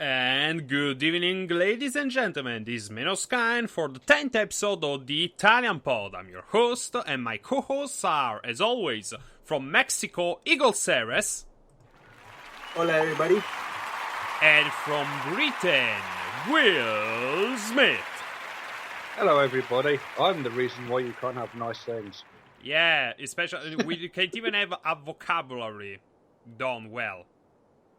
And good evening, ladies and gentlemen. This is Menoscan for the 10th episode of the Italian Pod. I'm your host, and my co-hosts are, as always, from Mexico, Eagle Ceres. Hola, everybody. And from Britain, Will Smith. Hello, everybody. I'm the reason why you can't have nice things. Yeah, especially, we can't even have a vocabulary done well.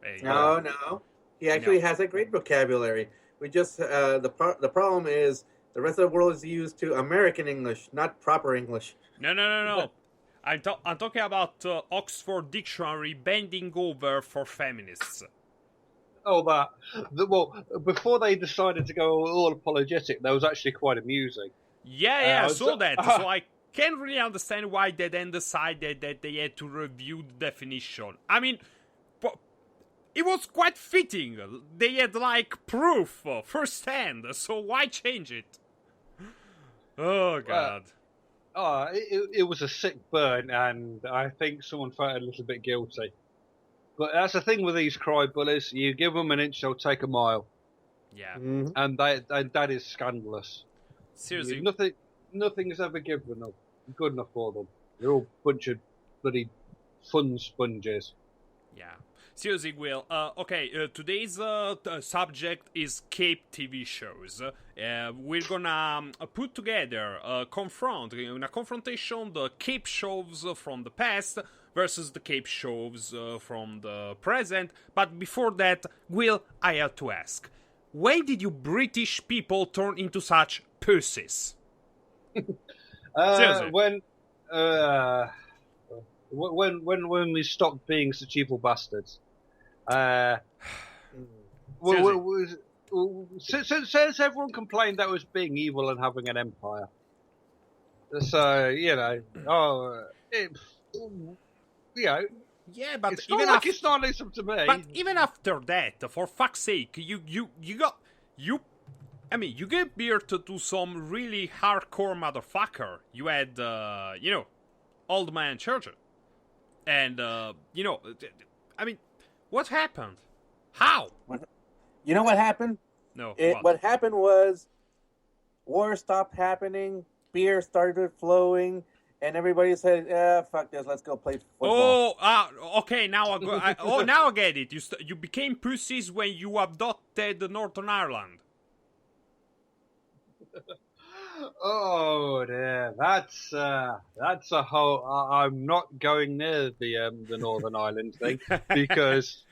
Hey, No. He actually has a great vocabulary. We just the problem is the rest of the world is used to American English, not proper English. No. I'm talking about Oxford Dictionary bending over for feminists. Oh, well, before they decided to go all apologetic, that was actually quite amusing. Yeah, I saw that. So I can't really understand why they then decided that they had to review the definition. I mean, it was quite fitting. They had, proof firsthand, so why change it? Oh, God. It was a sick burn, and I think someone felt a little bit guilty. But that's the thing with these cry bullies. You give them an inch, they'll take a mile. Yeah. Mm-hmm. And that is scandalous. Seriously. Nothing is ever good enough for them. They're all a bunch of bloody fun sponges. Yeah. Seriously, Will. Today's subject is Cape TV shows. We're gonna put together, in a confrontation, the Cape shows from the past versus the Cape shows from the present. But before that, Will, I have to ask, when did you British people turn into such pussies? Seriously. When we stopped being such evil bastards. Since everyone complained that was being evil and having an empire. So, Yeah, but it's even not it's not nice up to me. But even after that, for fuck's sake, you gave birth to some really hardcore motherfucker. You had, Old Man Churchill. And, what happened? How? You know what happened? No. What happened was war stopped happening, beer started flowing, and everybody said, fuck this, let's go play football. Okay, now now I get it. You became pussies when you adopted Northern Ireland. Oh dear, that's a whole. I'm not going near the Northern Ireland thing because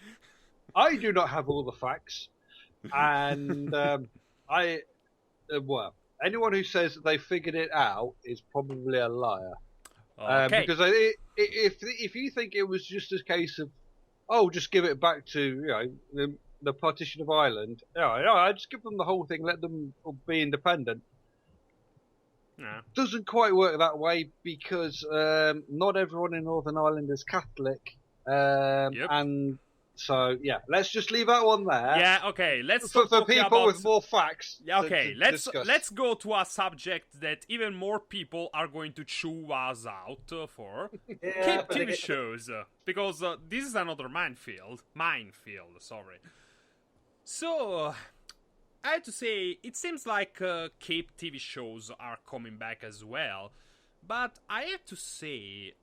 I do not have all the facts, and anyone who says that they figured it out is probably a liar. Okay. Because if you think it was just a case of just give it back to the partition of Ireland, I just give them the whole thing, let them be independent. No. Doesn't quite work that way because not everyone in Northern Ireland is Catholic, and so let's just leave that one there. Yeah, okay. Let's for people with more facts. Yeah, okay. Discuss. Let's go to a subject that even more people are going to chew us out for. Cape TV shows, because this is another minefield. Sorry. So, I have to say, it seems like Cape TV shows are coming back as well. But I have to say,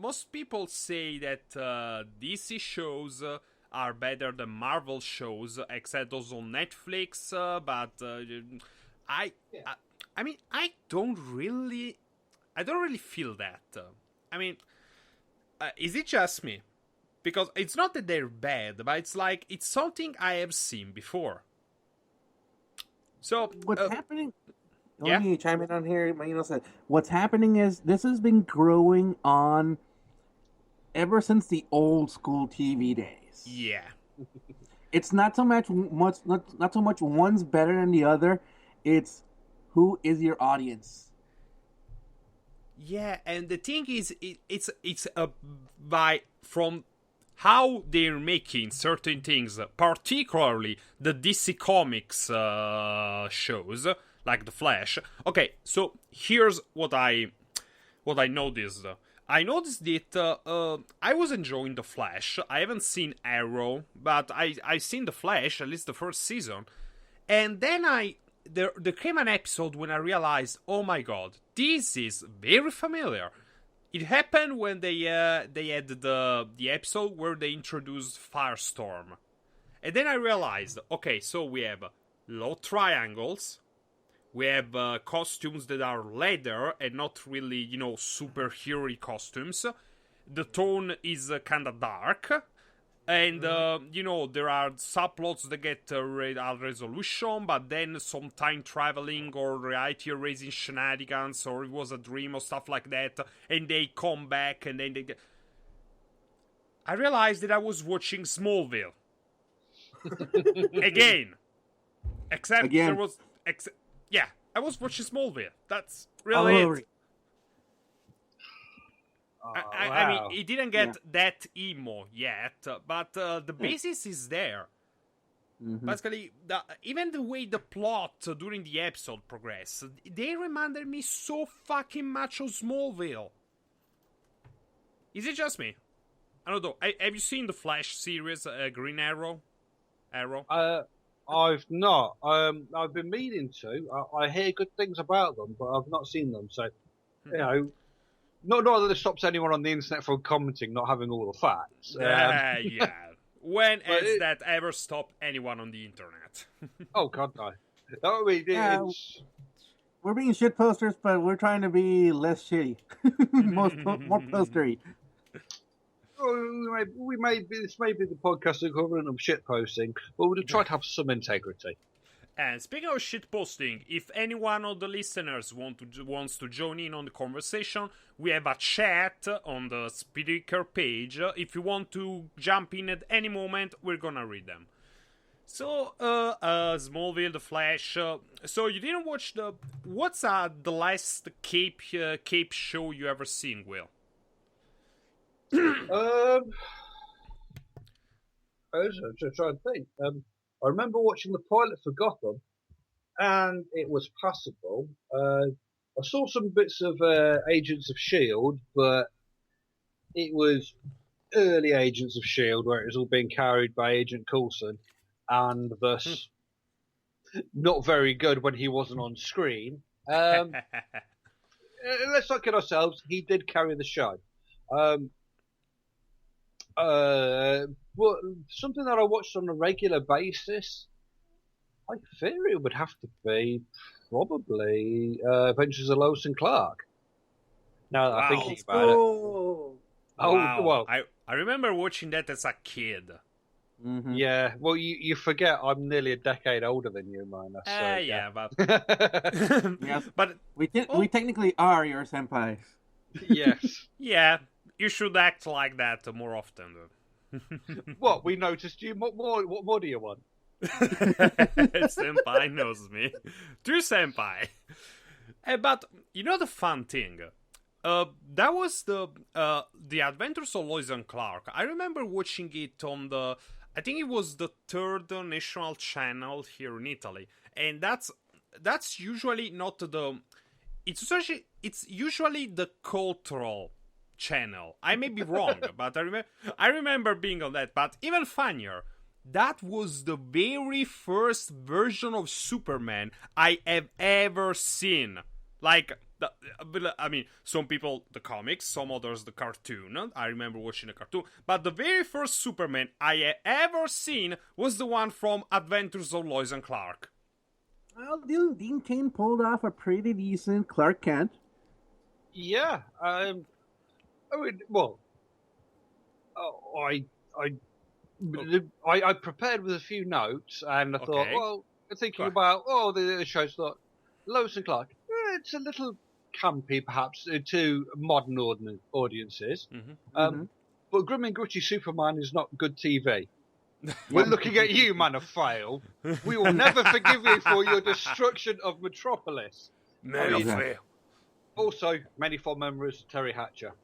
most people say that DC shows are better than Marvel shows, except those on Netflix. But I don't really feel that. Is it just me? Because it's not that they're bad, but it's something I have seen before. So What's happening? Yeah. Let me chime in on here. What's happening is this has been growing on ever since the old school TV days. Yeah. It's not so much one's better than the other. It's who is your audience. Yeah, and the thing is, it's from how they're making certain things, particularly the DC Comics shows, like The Flash. Okay, so here's what I noticed. I noticed that I was enjoying The Flash. I haven't seen Arrow, but I've seen The Flash, at least the first season. And then there came an episode when I realized, oh my god, this is very familiar. It happened when they had the episode where they introduced Firestorm. And then I realized, okay, so we have low triangles, we have costumes that are leather and not really, superhero costumes. The tone is kind of dark. And, there are subplots that get a resolution, but then some time traveling or reality erasing shenanigans, or it was a dream or stuff like that, and they come back, and then I realized that I was watching Smallville. Again. Except there was... yeah, I was watching Smallville. That's really it. I mean, it didn't get that emo yet, but the basis is there. Mm-hmm. Basically, even the way the plot during the episode progressed, they reminded me so fucking much of Smallville. Is it just me? I don't know. Have you seen the Flash series, Green Arrow? I've not. I've been meaning to. I hear good things about them, but I've not seen them. So, not that it stops anyone on the internet from commenting, not having all the facts. Yeah. When has that ever stopped anyone on the internet? Oh God, no. I mean, we're being shit posters, but we're trying to be less shitty, more postery. This may be the podcast equivalent of shit posting, but we'll try to have some integrity. And speaking of shit posting, if anyone of the listeners wants to join in on the conversation, we have a chat on the speaker page. If you want to jump in at any moment, we're gonna read them. So, Smallville, The Flash. So you didn't watch what's the last Cape show you ever seen, Will? I was just trying to think. I remember watching the pilot for Gotham, and it was passable. I saw some bits of Agents of S.H.I.E.L.D., but it was early Agents of S.H.I.E.L.D., where it was all being carried by Agent Coulson, and thus not very good when he wasn't on screen. Let's not kid ourselves, he did carry the show. Well, something that I watched on a regular basis, I fear it would have to be probably Adventures of Lois and Clark. Now that I'm thinking about it. Oh, wow. Well, I remember watching that as a kid. Mm-hmm. Yeah, well, you forget I'm nearly a decade older than you, Minor. So, yeah, but yes, but we technically are your senpais. Yes. Yeah. You should act like that more often. What? We noticed you. What more do you want? Senpai knows me. True senpai. But you know the fun thing? That was the Adventures of Lois and Clark. I remember watching it on I think it was the third national channel here in Italy, and that's usually not it's usually the cultural channel. I may be wrong, but I remember being on that. But even funnier, that was the very first version of Superman I have ever seen. Like, I mean, some people the comics, some others the cartoon. I remember watching the cartoon, but the very first Superman I have ever seen was the one from Adventures of Lois and Clark. Well, Dean Cain pulled off a pretty decent Clark Kent. Yeah, I mean, well, I prepared with a few notes, and I thought, well, thinking about the shows, thought Lois and Clark. It's a little campy, perhaps, to modern audiences. Mm-hmm. But Grim and Gritty Superman is not good TV. We're looking at you, man of fail. We will never forgive you for your destruction of Metropolis. Many fail. Also, many fond memories, Terry Hatcher.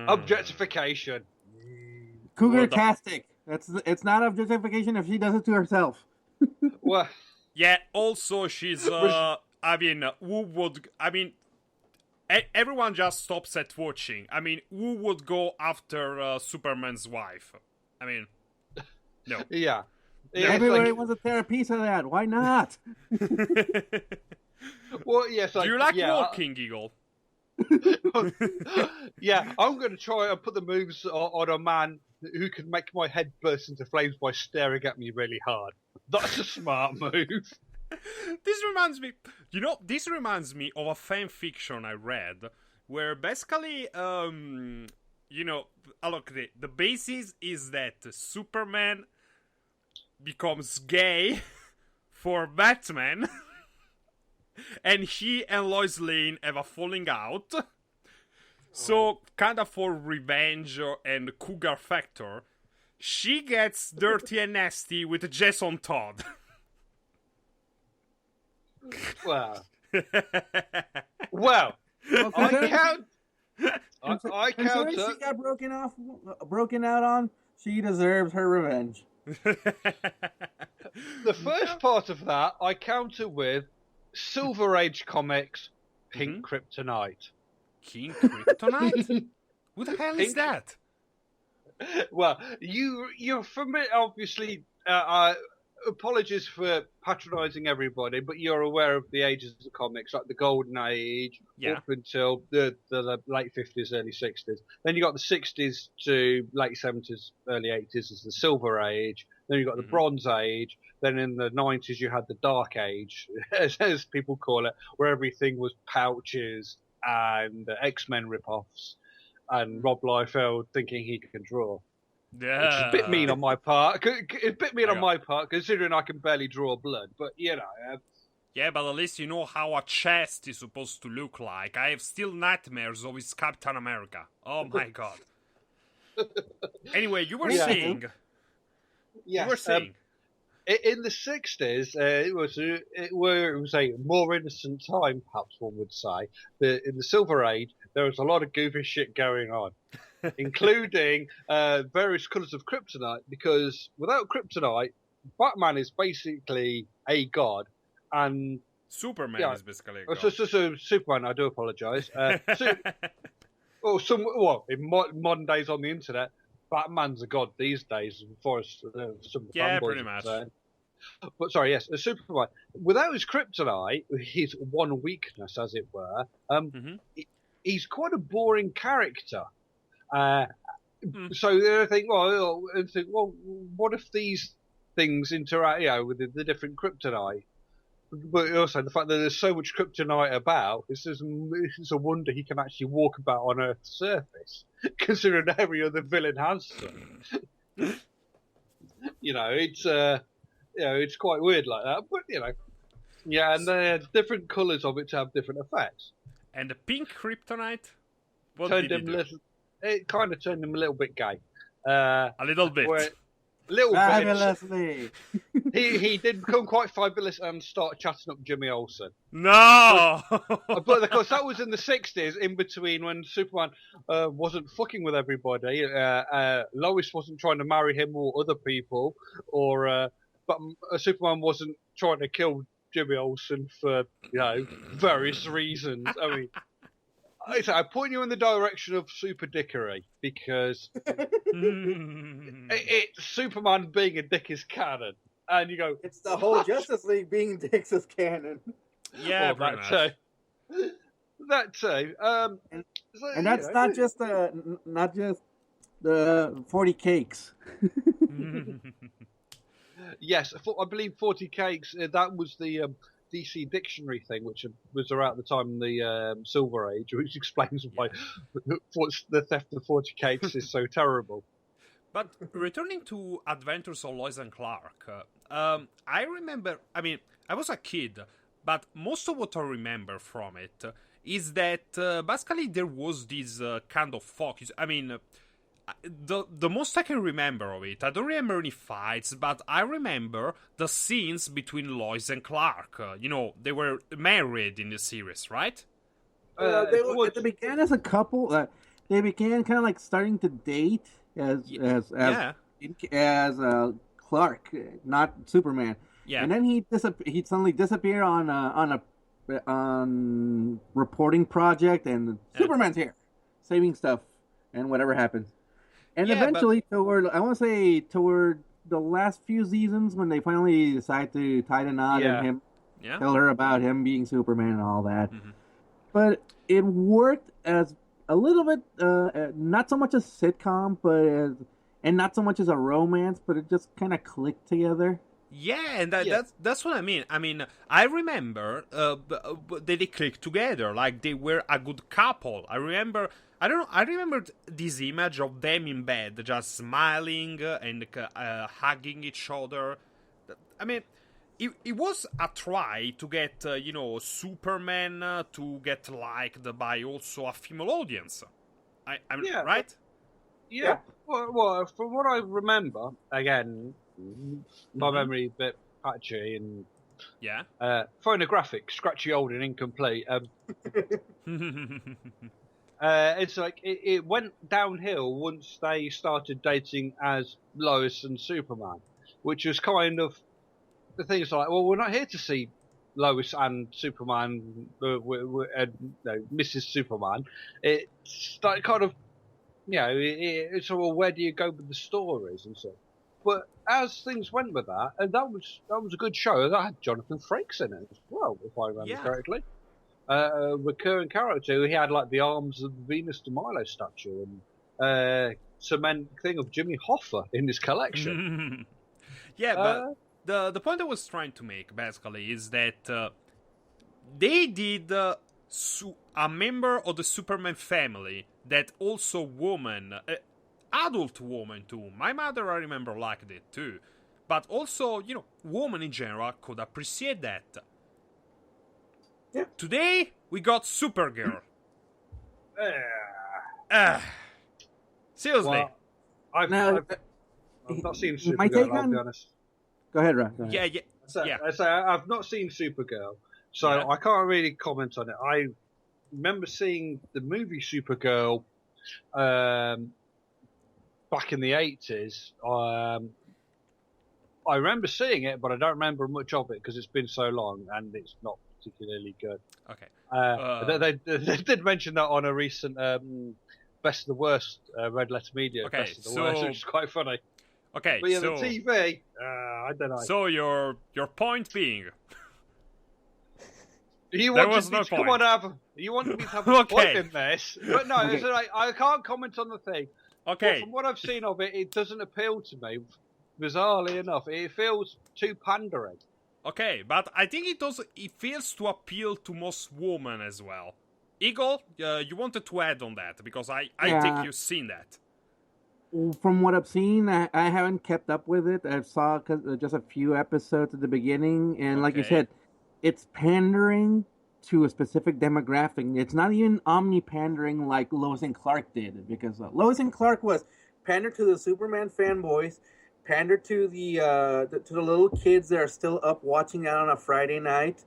Objectification. Cougar-tastic. It's not objectification if she does it to herself. Well, yeah. Also, she's. everyone just stops at watching. I mean, who would go after Superman's wife? I mean, no. Yeah. Everybody wants to tear a piece of that. Why not? Well, yes. Do you like walking, Eagle? Yeah, I'm going to try and put the moves on a man who can make my head burst into flames by staring at me really hard. That's a smart move. This reminds me of a fan fiction I read where basically, look, the basis is that Superman becomes gay for Batman. And he and Lois Lane have a falling out. So, kind of for revenge and cougar factor, she gets dirty and nasty with Jason Todd. Well, I count. I count. She got broken out on. She deserves her revenge. The first part of that I counter with Silver Age comics, Pink Kryptonite. Pink Kryptonite? Who the hell is that? Well, you're familiar, obviously. Apologies for patronising everybody, but you're aware of the ages of comics, like the Golden Age up until the late 50s, early 60s. Then you got the 60s to late 70s, early 80s as the Silver Age. Then you got the Bronze Age. Then in the 90s you had the Dark Age, as people call it, where everything was pouches and X-Men rip-offs and Rob Liefeld thinking he can draw. Yeah. Which is a bit mean on my part. It's a bit mean on my part, considering I can barely draw blood. But, yeah, but at least you know how a chest is supposed to look like. I have still nightmares of his Captain America. Oh, my God. Anyway, you were saying... Yes, you were saying... in the 60s, it was a more innocent time, perhaps one would say. In the Silver Age, there was a lot of goofy shit going on, including various colours of kryptonite, because without kryptonite, Batman is basically a god, and... Superman is basically a god. So Superman, I do apologise. In modern days on the internet, Batman's a god these days, as far as some fanboys pretty much. But sorry, yes, Superman. Without his kryptonite, his one weakness, as it were, he's quite a boring character. So I think, well, what if these things interact, with the different kryptonite? But also the fact that there's so much kryptonite about, it's a wonder he can actually walk about on Earth's surface, considering every other villain has some. It's quite weird like that, but and there are different colours of it to have different effects. And the pink kryptonite, it kind of turned him a little bit gay. A little bit. Fabulously. He did become quite fabulous and start chatting up Jimmy Olsen. No! But of course, that was in the 60s, in between when Superman wasn't fucking with everybody. Lois wasn't trying to marry him or other people, but Superman wasn't trying to kill Jimmy Olsen for various reasons. I mean, I point you in the direction of super dickery, because it's Superman being a dick is canon, and you go, it's the whole Justice League being dicks is canon. Yeah, that too. That too. And that's not just the 40 cakes. Yes, I believe 40 cakes. That was the DC dictionary thing, which was around the time in the Silver Age, which explains why the theft of 40 cakes is so terrible. But returning to Adventures of Lois and Clark, I remember, I was a kid, but most of what I remember from it is that basically there was this kind of focus. The most I can remember of it, I don't remember any fights, but I remember the scenes between Lois and Clark. They were married in the series, right? They began as a couple. They began kind of like starting to date as Clark, not Superman. Yeah. And then he'd suddenly disappear on a on reporting project, and Superman's here, saving stuff, and whatever happens. And eventually, toward the last few seasons, when they finally decide to tie the knot and him tell her about him being Superman and all that. Mm-hmm. But it worked as a little bit, not so much a sitcom, and not so much as a romance, but it just kind of clicked together. Yeah, and that's what I mean. I mean, I remember they clicked together, like they were a good couple. I remember this image of them in bed, just smiling and hugging each other. I mean, it was a try to get, Superman to get liked by also a female audience. Right? Yeah. Well, from what I remember, again, my memory a bit patchy and phonographic, scratchy, old, and incomplete. It's like it went downhill once they started dating as Lois and Superman, which was kind of the thing. Is like, well, we're not here to see Lois and Superman, Mrs. Superman. It's like kind of, it's well, where do you go with the stories and so. But as things went with that, and that was a good show. That had Jonathan Frakes in it as well, if I remember correctly. A recurring character. He had like the arms of the Venus de Milo statue and cement thing of Jimmy Hoffa in his collection. But the point I was trying to make basically is that they did a member of the Superman family that also woman. Adult woman too. My mother, I remember, liked it too. But also, women in general could appreciate that. Yeah. Today, we got Supergirl. Seriously. Well, I've not seen Supergirl, I'll be honest. Go ahead, Ron. I say I've not seen Supergirl, so I can't really comment on it. I remember seeing the movie Supergirl back in the 80s. I remember seeing it, but I don't remember much of it because it's been so long and it's not particularly good. Okay. They did mention that on a recent Best of the Worst Red Letter Media Best of the Worst, which is quite funny. Okay, but the TV, I don't know. So your point being, you wanted me to have a point in this, but no, I can't comment on the thing. Okay. But from what I've seen of it, it doesn't appeal to me. Bizarrely enough, it feels too pandering. Okay, but I think it feels to appeal to most women as well. Eagle, you wanted to add on that because I think you've seen that. From what I've seen, I haven't kept up with it. I saw just a few episodes at the beginning, and like you said, it's pandering to a specific demographic. It's not even omni-pandering like Lois and Clark did, because Lois and Clark was pander to the Superman fanboys, pander to the little kids that are still up watching out on a Friday night,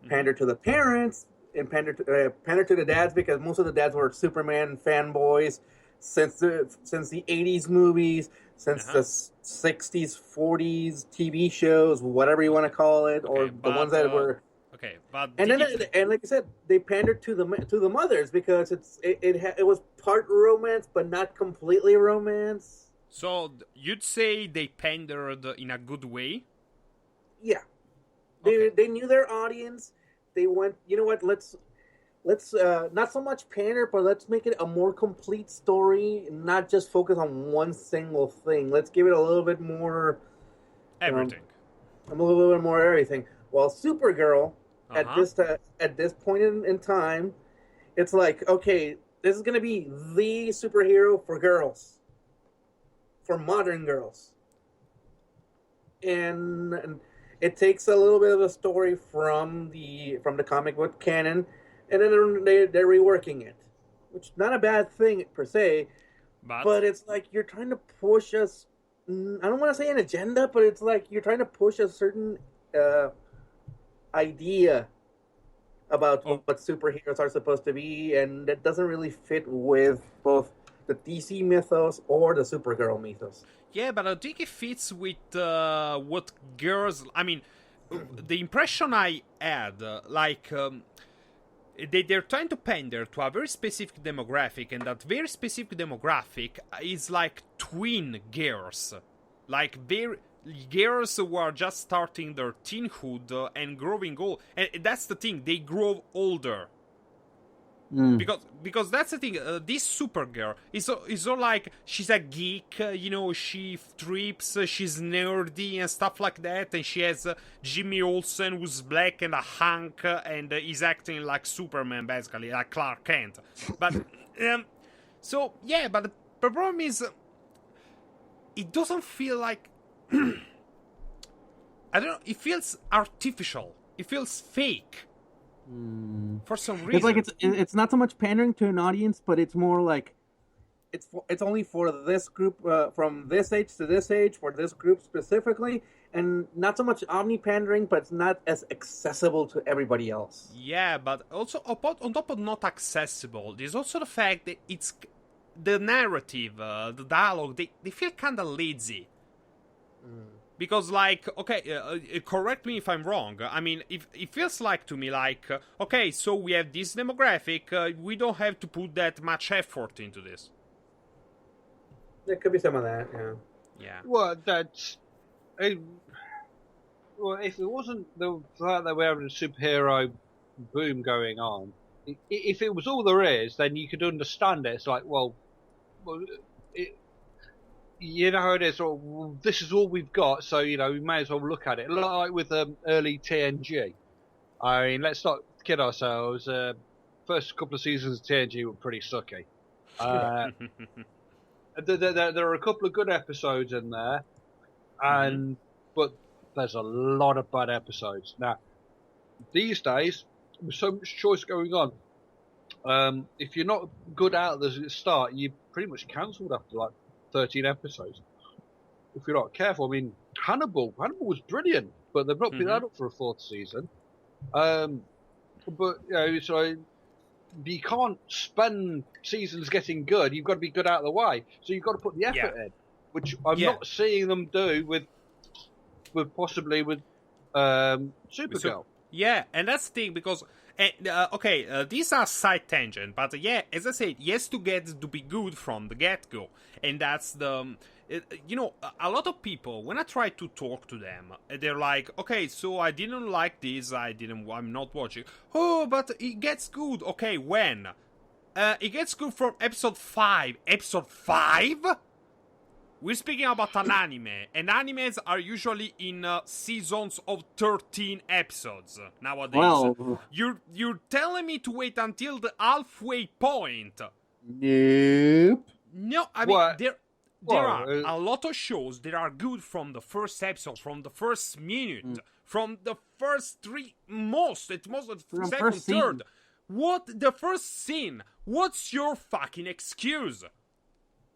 pander to the parents, and pander to the dads, because most of the dads were Superman fanboys since the 80s movies, since the 60s, 40s TV shows, whatever you want to call it, or the ones that were. Okay, but and like I said, they pandered to the mothers because it was part romance but not completely romance. So you'd say they pandered in a good way? Yeah, they knew their audience. They went, you know what? Let's not so much pander, but let's make it a more complete story, not just focus on one single thing. Let's give it a little bit more everything. A little bit more everything. While Supergirl, at this point in time, it's like, okay, this is going to be the superhero for girls, for modern girls, and it takes a little bit of a story from the comic book canon, and then they're reworking it, which is not a bad thing per se, but it's like you're trying to push us. I don't want to say an agenda, but it's like you're trying to push a certain idea about what superheroes are supposed to be, and that doesn't really fit with both the DC mythos or the Supergirl mythos. Yeah, but I think it fits with what girls. I mean, the impression I had, they're trying to pander to a very specific demographic, and that very specific demographic is like twin girls, like very girls who are just starting their teenhood and growing old. And that's the thing, they grow older. Because that's the thing. This Supergirl is all like she's a geek, she trips, she's nerdy and stuff like that, and she has Jimmy Olsen who's black and a hunk and is acting like Superman, basically like Clark Kent. But so yeah, but the problem is, it doesn't feel like I don't know. It feels artificial. It feels fake. For some reason, it's like it's not so much pandering to an audience, but it's more like it's only for this group, from this age to this age, for this group specifically, and not so much omni pandering, but it's not as accessible to everybody else. Yeah, but also on top of not accessible, there's also the fact that it's the narrative, the dialogue. They feel kind of lazy. Because, like, okay, correct me if I'm wrong. I mean, it feels like to me like, okay, so we have this demographic, we don't have to put that much effort into this. There could be some of that, yeah. Yeah. Well, well, if it wasn't the fact that we're having a superhero boom going on, if it was all there is, then you could understand it. It's like, well, you know how it is. Well, this is all we've got, so we may as well look at it. Like with early TNG. I mean, let's not kid ourselves. First couple of seasons of TNG were pretty sucky. There are a couple of good episodes in there, but there's a lot of bad episodes. Now, these days, with so much choice going on, if you're not good out at the start, you're pretty much cancelled after like 13 episodes. If you're not careful, I mean, Hannibal was brilliant, but they've not picked that up for a fourth season. But so you can't spend seasons getting good. You've got to be good out of the way. So you've got to put the effort in, which I'm not seeing them do with Supergirl. Yeah, and that's the thing, because these are side tangent, but as I said, yes, to be good from the get-go, and that's the a lot of people, when I try to talk to them, they're like, okay, so I didn't like this, I'm not watching. Oh, but it gets good. Okay, when? It gets good from episode 5. Episode 5? We're speaking about an anime, and animes are usually in seasons of 13 episodes nowadays. Well, you're telling me to wait until the halfway point? Nope. No, I mean, there are a lot of shows that are good from the first episode, from the first minute, from the first three, second, third. What, the first scene? What's your fucking excuse?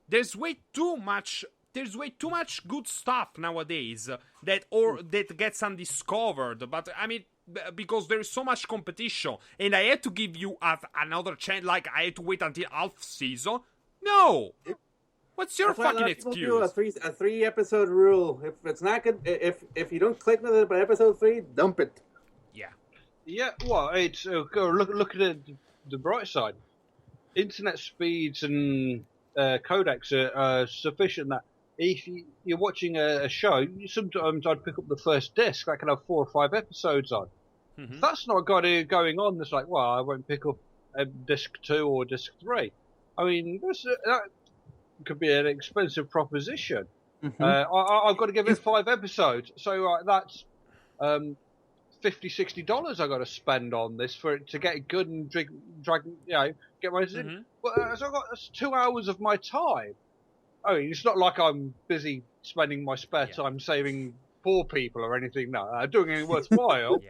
There's way too much good stuff nowadays that gets undiscovered. But I mean, because there is so much competition, and I had to give you another chance. Like I had to wait until half season. No, what's your fucking excuse? Do a 3-episode rule. If it's not good, if you don't click with it by episode 3, dump it. Yeah. Well, it's look at the bright side. Internet speeds and codecs are sufficient that if you're watching a show, sometimes I'd pick up the first disc that can have 4 or 5 episodes on. If that's not going on, it's like, well, I won't pick up disc 2 or disc 3. I mean, that could be an expensive proposition. I've got to give it 5 episodes, so that's $50-$60 I got to spend on this for it to get it good and get my. Well, so that's 2 hours of my time. I mean, it's not like I'm busy spending my spare time saving poor people or anything. No, doing anything worthwhile.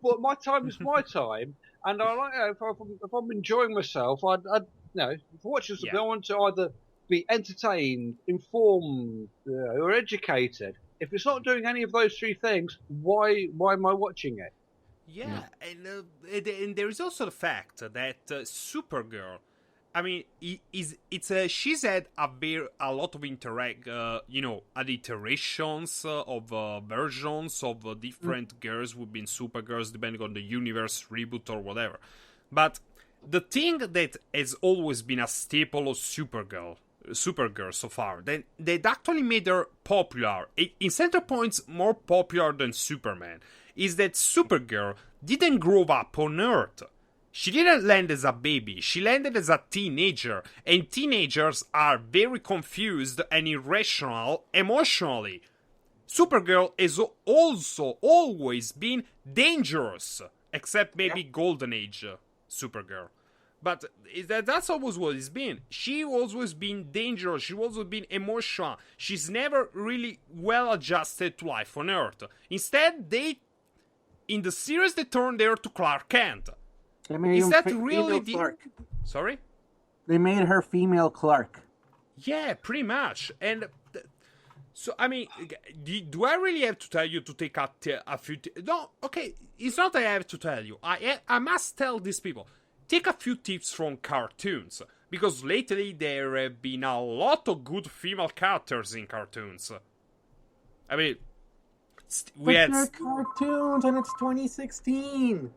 But my time is my time, and I like if I'm enjoying myself, I'd watching something, I want to either be entertained, informed, or educated. If it's not doing any of those 3 things, why am I watching it? Yeah, and there is also the fact that Supergirl I mean, she's had a lot of iterations of versions of different girls who've been Supergirls, depending on the universe reboot or whatever. But the thing that has always been a staple of Supergirl so far, that actually made her popular, in certain points more popular than Superman, is that Supergirl didn't grow up on Earth. She didn't land as a baby, she landed as a teenager, and teenagers are very confused and irrational emotionally. Supergirl has also always been dangerous, except maybe Golden Age Supergirl. But that's always what it's been. She's always been dangerous, she's always been emotional. She's never really well adjusted to life on Earth. Instead, in the series, they turned her to Clark Kent. Is that really Sorry? They made her female Clark. Yeah, pretty much. And so, I mean, do I really have to tell you to take a few... No, okay, it's not that I have to tell you. I must tell these people. Take a few tips from cartoons. Because lately there have been a lot of good female characters in cartoons. I mean... They're cartoons and it's 2016.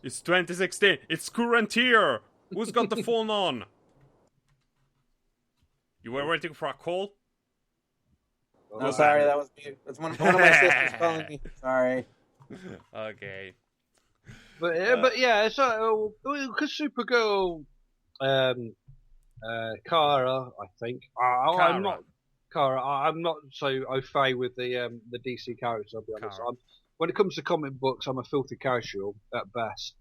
It's 2016. It's current year. Who's got the phone on? You were waiting for a call? No, sorry, that was me. That's one of my sisters calling me. Sorry. Okay. But yeah, so because Supergirl, Kara, I think. I'm not Kara. I'm not so au fait with the DC characters. I'll be honest. When it comes to comic books, I'm a filthy casual at best.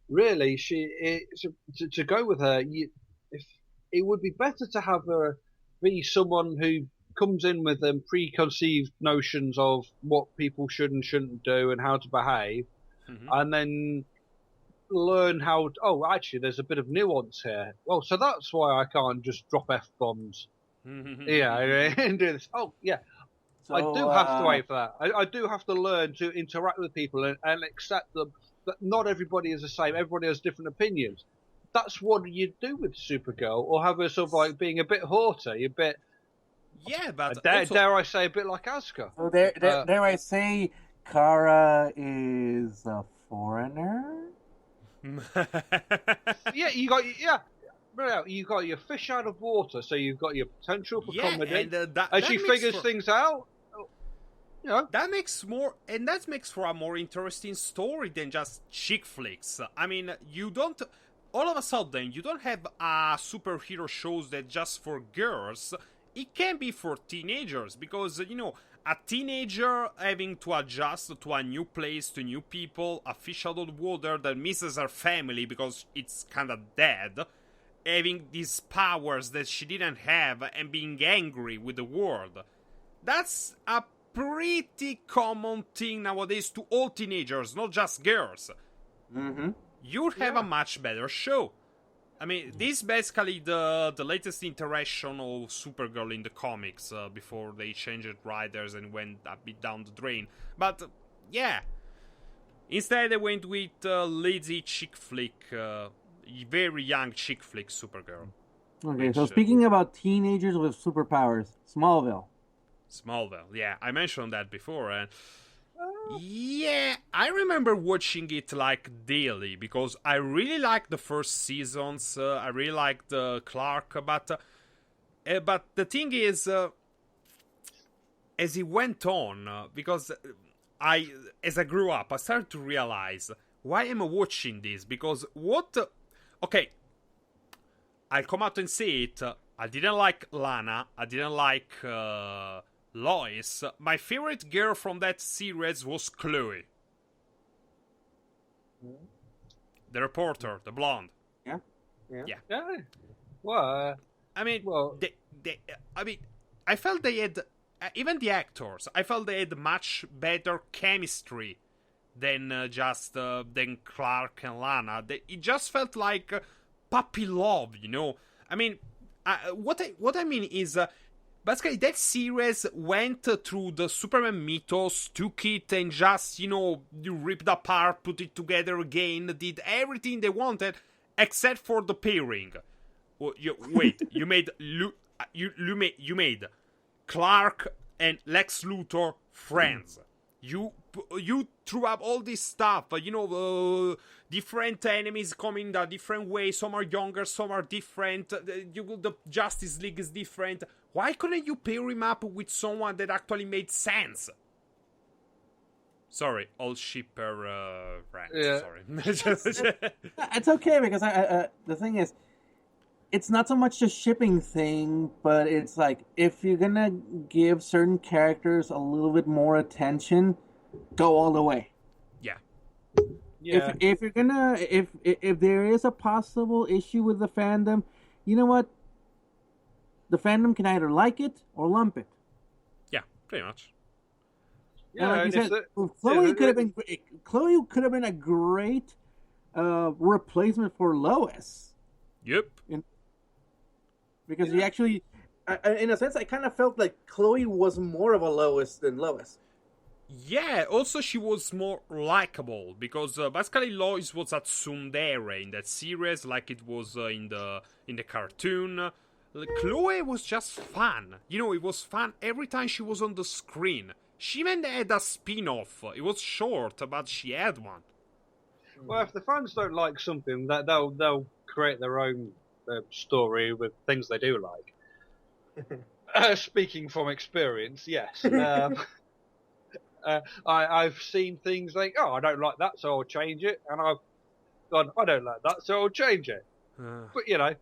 Really, to go with her, if it would be better to have her be someone who comes in with preconceived notions of what people should and shouldn't do and how to behave, and then learn how. Actually, there's a bit of nuance here. Well, so that's why I can't just drop f-bombs. Yeah, and do this. Oh, yeah. So, I do have to wait for that. I do have to learn to interact with people and accept them. That not everybody is the same. Everybody has different opinions. That's what you do with Supergirl, or have her sort of like being a bit haughty, a bit. Yeah, but dare I say a bit like Asuka. So dare I say Kara is a foreigner? Yeah, you got your fish out of water, so you've got your potential for comedy, and she figures things out. You know. That makes for a more interesting story than just chick flicks. I mean, all of a sudden you don't have superhero shows that just for girls. It can be for teenagers, because a teenager having to adjust to a new place, to new people, a fish out of water that misses her family because it's kind of dead, having these powers that she didn't have, and being angry with the world. That's a pretty common thing nowadays to all teenagers, not just girls. You'd have a much better show. I mean, this is basically the latest iteration of Supergirl in the comics before they changed writers and went a bit down the drain. But, yeah. Instead, they went with lazy chick flick, very young chick flick Supergirl. Okay, so speaking about teenagers with superpowers, Smallville, yeah. I mentioned that before, and... Yeah, I remember watching it like daily because I really liked the first seasons. I really liked Clark, but the thing is, as it went on, because as I grew up, I started to realize why am I watching this? Because okay, I'll come out and say it. I didn't like Lana. I didn't like Lois. My favorite girl from that series was Chloe. The reporter, the blonde. Yeah. Well, I mean, I felt they had, even the actors, I felt they had much better chemistry than than Clark and Lana. It just felt like puppy love, I mean, what I mean is, basically, that series went through the Superman mythos, took it and just, ripped apart, put it together again, did everything they wanted, except for the pairing. You made you made Clark and Lex Luthor friends. You threw up all this stuff, different enemies coming in a different way. Some are younger, some are different. The Justice League is different. Why couldn't you pair him up with someone that actually made sense? Sorry, all shipper rant. Yeah. Sorry. It's okay because the thing is, it's not so much a shipping thing, but it's like if you're gonna give certain characters a little bit more attention, go all the way. Yeah. Yeah. If you're gonna if there is a possible issue with the fandom, you know what? The fandom can either like it or lump it. Yeah, pretty much. And like you and said, Chloe could have been a great replacement for Lois. Yep. Because you actually, in a sense, I kind of felt like Chloe was more of a Lois than Lois. Yeah, also she was more likable, because basically Lois was a tsundere in that series, like it was in the cartoon. Chloe was just fun. It was fun every time she was on the screen. She even had a spin-off. It was short, but she had one. Well, if the fans don't like something, they'll create their own story with things they do like. Speaking from experience, yes. I've seen things like, I don't like that, so I'll change it, and I've gone, I don't like that, so I'll change it. But anyway,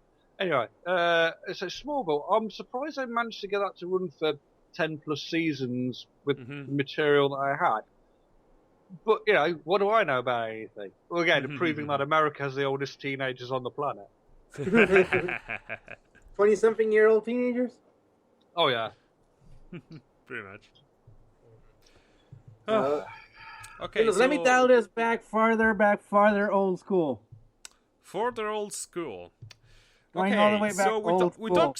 so Smallville, I'm surprised they managed to get that to run for 10 plus seasons with the material that I had. But what do I know about anything? Well, again, proving that America has the oldest teenagers on the planet. 20-something-year-old teenagers? Oh, yeah. Pretty much. Okay, let me dial this back farther, old school. Further old school. Going all the way back old school.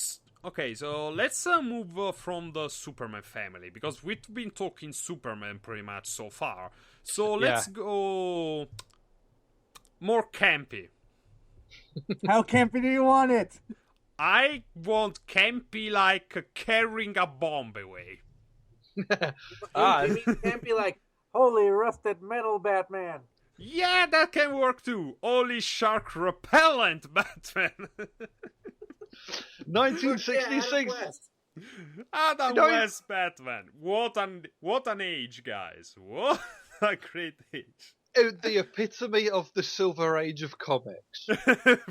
Okay, so let's move from the Superman family, because we've been talking Superman pretty much so far. So let's go more campy. How campy do you want it? I want campy like carrying a bomb away. You mean campy like, holy rusted metal Batman. Yeah, that can work too. Holy shark repellent Batman. 1966. Adam West Batman. What an age, guys. What a great age. The epitome of the Silver Age of comics.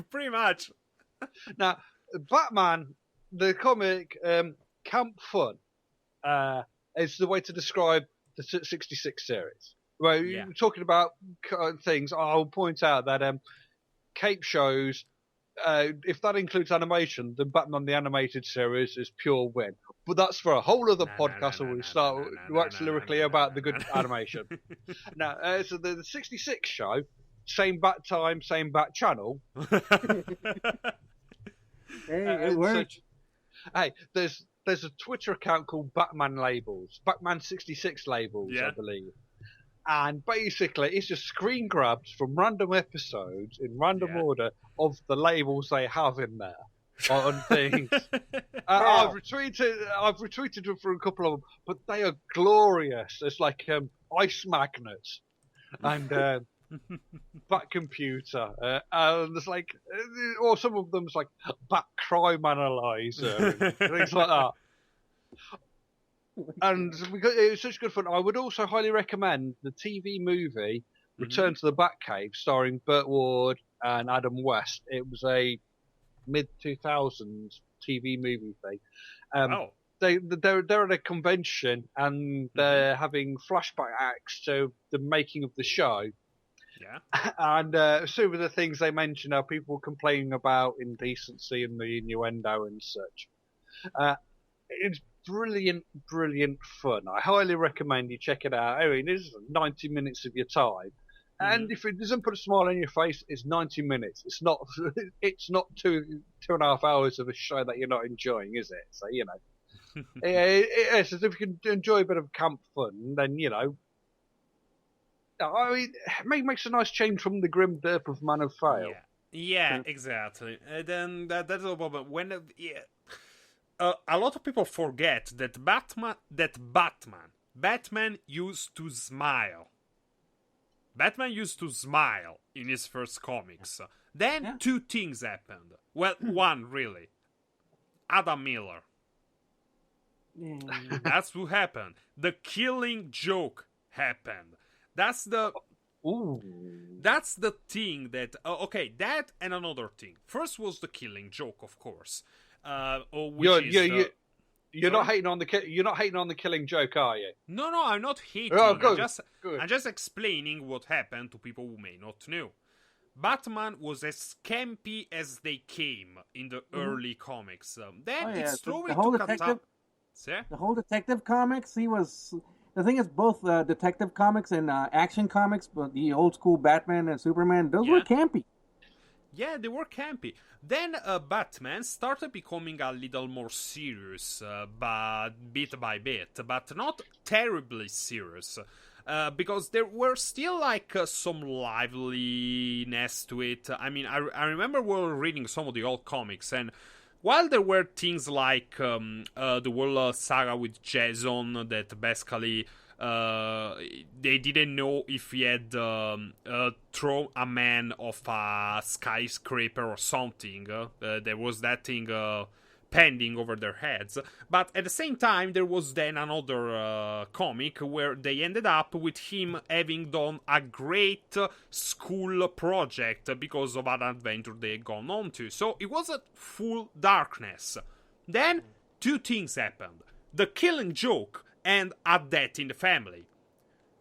Pretty much. Now, Batman, the comic, camp fun, is the way to describe the 66 series. Well, you're talking about things. I'll point out that Cape shows, if that includes animation, then Batman the Animated Series is pure win. But that's for a whole other podcast where we start wax lyrically about the good animation. Now, so the 66 show, same bat time, same bat channel. Hey, it worked. Hey, there's a Twitter account called Batman Labels, Batman 66 Labels, I believe. And basically, it's just screen grabs from random episodes in random order of the labels they have in there on things. I've retweeted them for a couple of them, but they are glorious. It's like ice magnets and Bat computer, and there's like, or some of them's like Bat crime analyzer, and things like that. And because it was such good fun, I would also highly recommend the TV movie Return to the Batcave, starring Burt Ward and Adam West. It was a mid-2000s TV movie thing. They're at a convention and they're having flashbacks to the making of the show. Yeah. And some of the things they mention are people complaining about indecency and the innuendo and such. It's brilliant fun. I highly recommend you check it out. I mean, it's 90 minutes of your time. And if it doesn't put a smile on your face, it's 90 minutes. It's not 2.5 hours of a show that you're not enjoying, is it? So, you know. If you can enjoy a bit of camp fun, then, you know, I mean, it makes a nice change from the grim derp of Man of Fale. Yeah. Yeah, exactly. And then that's the problem. When a lot of people forget that Batman used to smile. Batman used to smile in his first comics. Then two things happened. Well, one really. Adam Miller. That's what happened. The Killing Joke happened. That's the thing that okay, that and another thing. First was the Killing Joke, of course. You're not hating on the Killing Joke, are you? No, I'm not hating. Oh, good. I'm just explaining what happened to people who may not know. Batman was as campy as they came in the early comics. Then it slowly took a top. The whole Detective Comics, he was... The thing is, both Detective Comics and Action Comics, but the old school Batman and Superman, those were campy. Yeah, they were campy. Then Batman started becoming a little more serious, but bit by bit, but not terribly serious. Because there were still some liveliness to it. I mean, I remember we were reading some of the old comics, and while there were things like the whole saga with Jason that basically they didn't know if he had thrown a man off a skyscraper or something. There was that thing pending over their heads. But at the same time, there was then another comic where they ended up with him having done a great school project because of an adventure they had gone on to. So it was a full darkness. Then two things happened. The Killing Joke and A Death in the Family.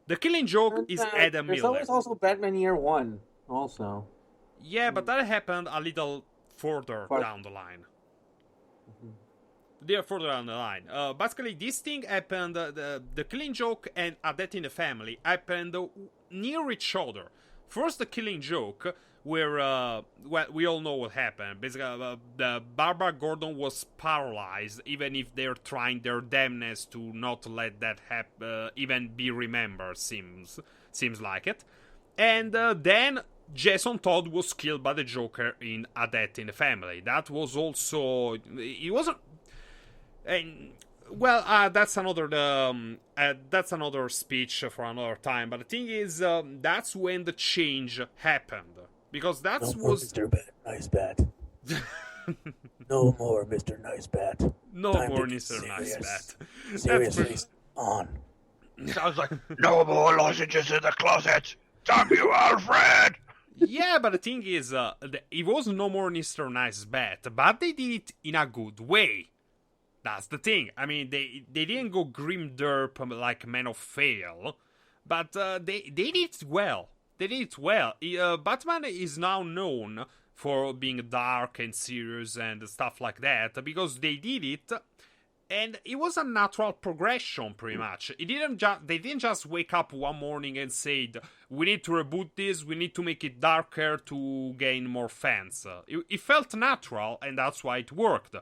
The Killing Joke is Adam Miller. There's always also Batman Year One, also. Yeah, but that happened a little further down the line. They're further down the line. Basically, this thing happened, the Killing Joke and A Death in the Family happened near each other. First, the Killing Joke, where, well, we all know what happened. Basically, the Barbara Gordon was paralyzed, even if they're trying their damnness to not let that even be remembered, seems like it. And then Jason Todd was killed by the Joker in A Death in the Family. That was also... It wasn't... well, that's another speech for another time. But the thing is, that's when the change happened, because that was Mr. Nice Bat. No more, Mr. Nice Bat. No more, Mr. Nice Bat. Serious face on. Sounds like no more lozenges in the closet. Damn you, Alfred! Yeah, but the thing is, it was no more Mr. Nice Bat, but they did it in a good way. That's the thing. I mean, they didn't go grim derp like Man of Fail, but they did it well. They did it well. Batman is now known for being dark and serious and stuff like that because they did it, and it was a natural progression, pretty much. They didn't just wake up one morning and said, "We need to reboot this. We need to make it darker to gain more fans." It felt natural, and that's why it worked.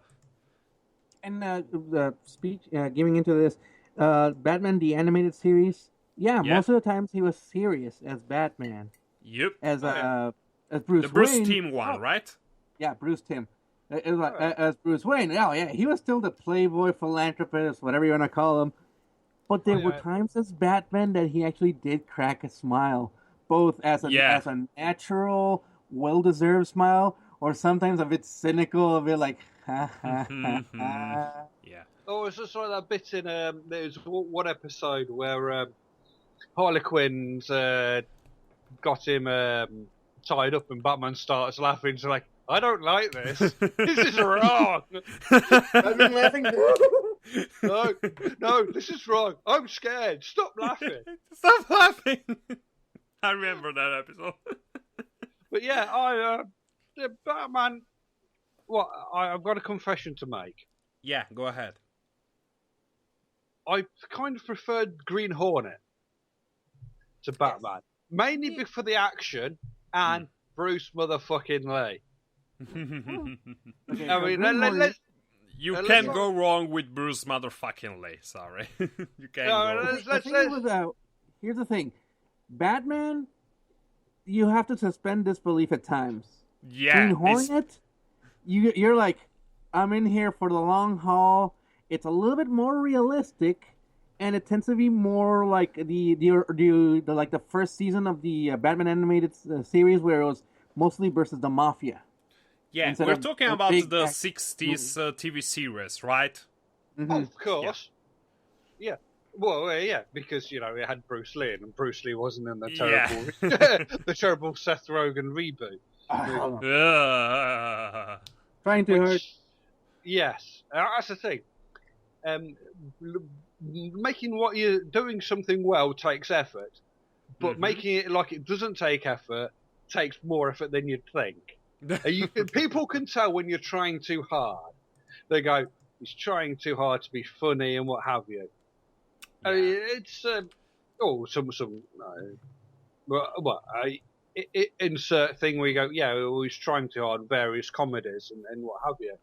And the speech, giving into this, Batman the Animated Series, most of the times he was serious as Batman. Yep. As Bruce Wayne. The Bruce Wayne, Timm one, right? Yeah, Bruce Timm. It was like, as Bruce Wayne, he was still the playboy, philanthropist, whatever you want to call him. But there were times as Batman that he actually did crack a smile, both as a natural, well-deserved smile, or sometimes a bit cynical, a bit like, ha ha ha. Yeah. Oh, it's just like that bit in there was one episode where Harlequin's got him tied up, and Batman starts laughing. So like, I don't like this. This is wrong. I've been laughing. No, this is wrong. I'm scared. Stop laughing. Stop laughing. I remember that episode. But yeah, Batman. Well, I've got a confession to make. Yeah, go ahead. I kind of preferred Green Hornet to Batman, mainly for the action and Bruce motherfucking Lee. Okay, I mean, let's. You can't go wrong with Bruce motherfucking Lee. Sorry, you can't go. Here's the thing, Batman. You have to suspend disbelief at times Yeah, Green Hornet, you're like, I'm in here for the long haul. It's a little bit more realistic, and it tends to be more like the first season of the Batman animated series, where it was mostly versus the Mafia. Yeah, Instead we're of talking a about big the act- 60s TV series, right? Mhm. Of course. Yeah. Well, yeah, because it had Bruce Lee, and Bruce Lee wasn't in the terrible, the terrible Seth Rogen reboot. Trying too hard. Yes, that's the thing. Making what you're doing something well takes effort, but making it like it doesn't take effort takes more effort than you'd think. People can tell when you're trying too hard. They go, "He's trying too hard to be funny," and what have you. It's insert thing where you go, "Yeah, he's trying too hard." Various comedies and what have you.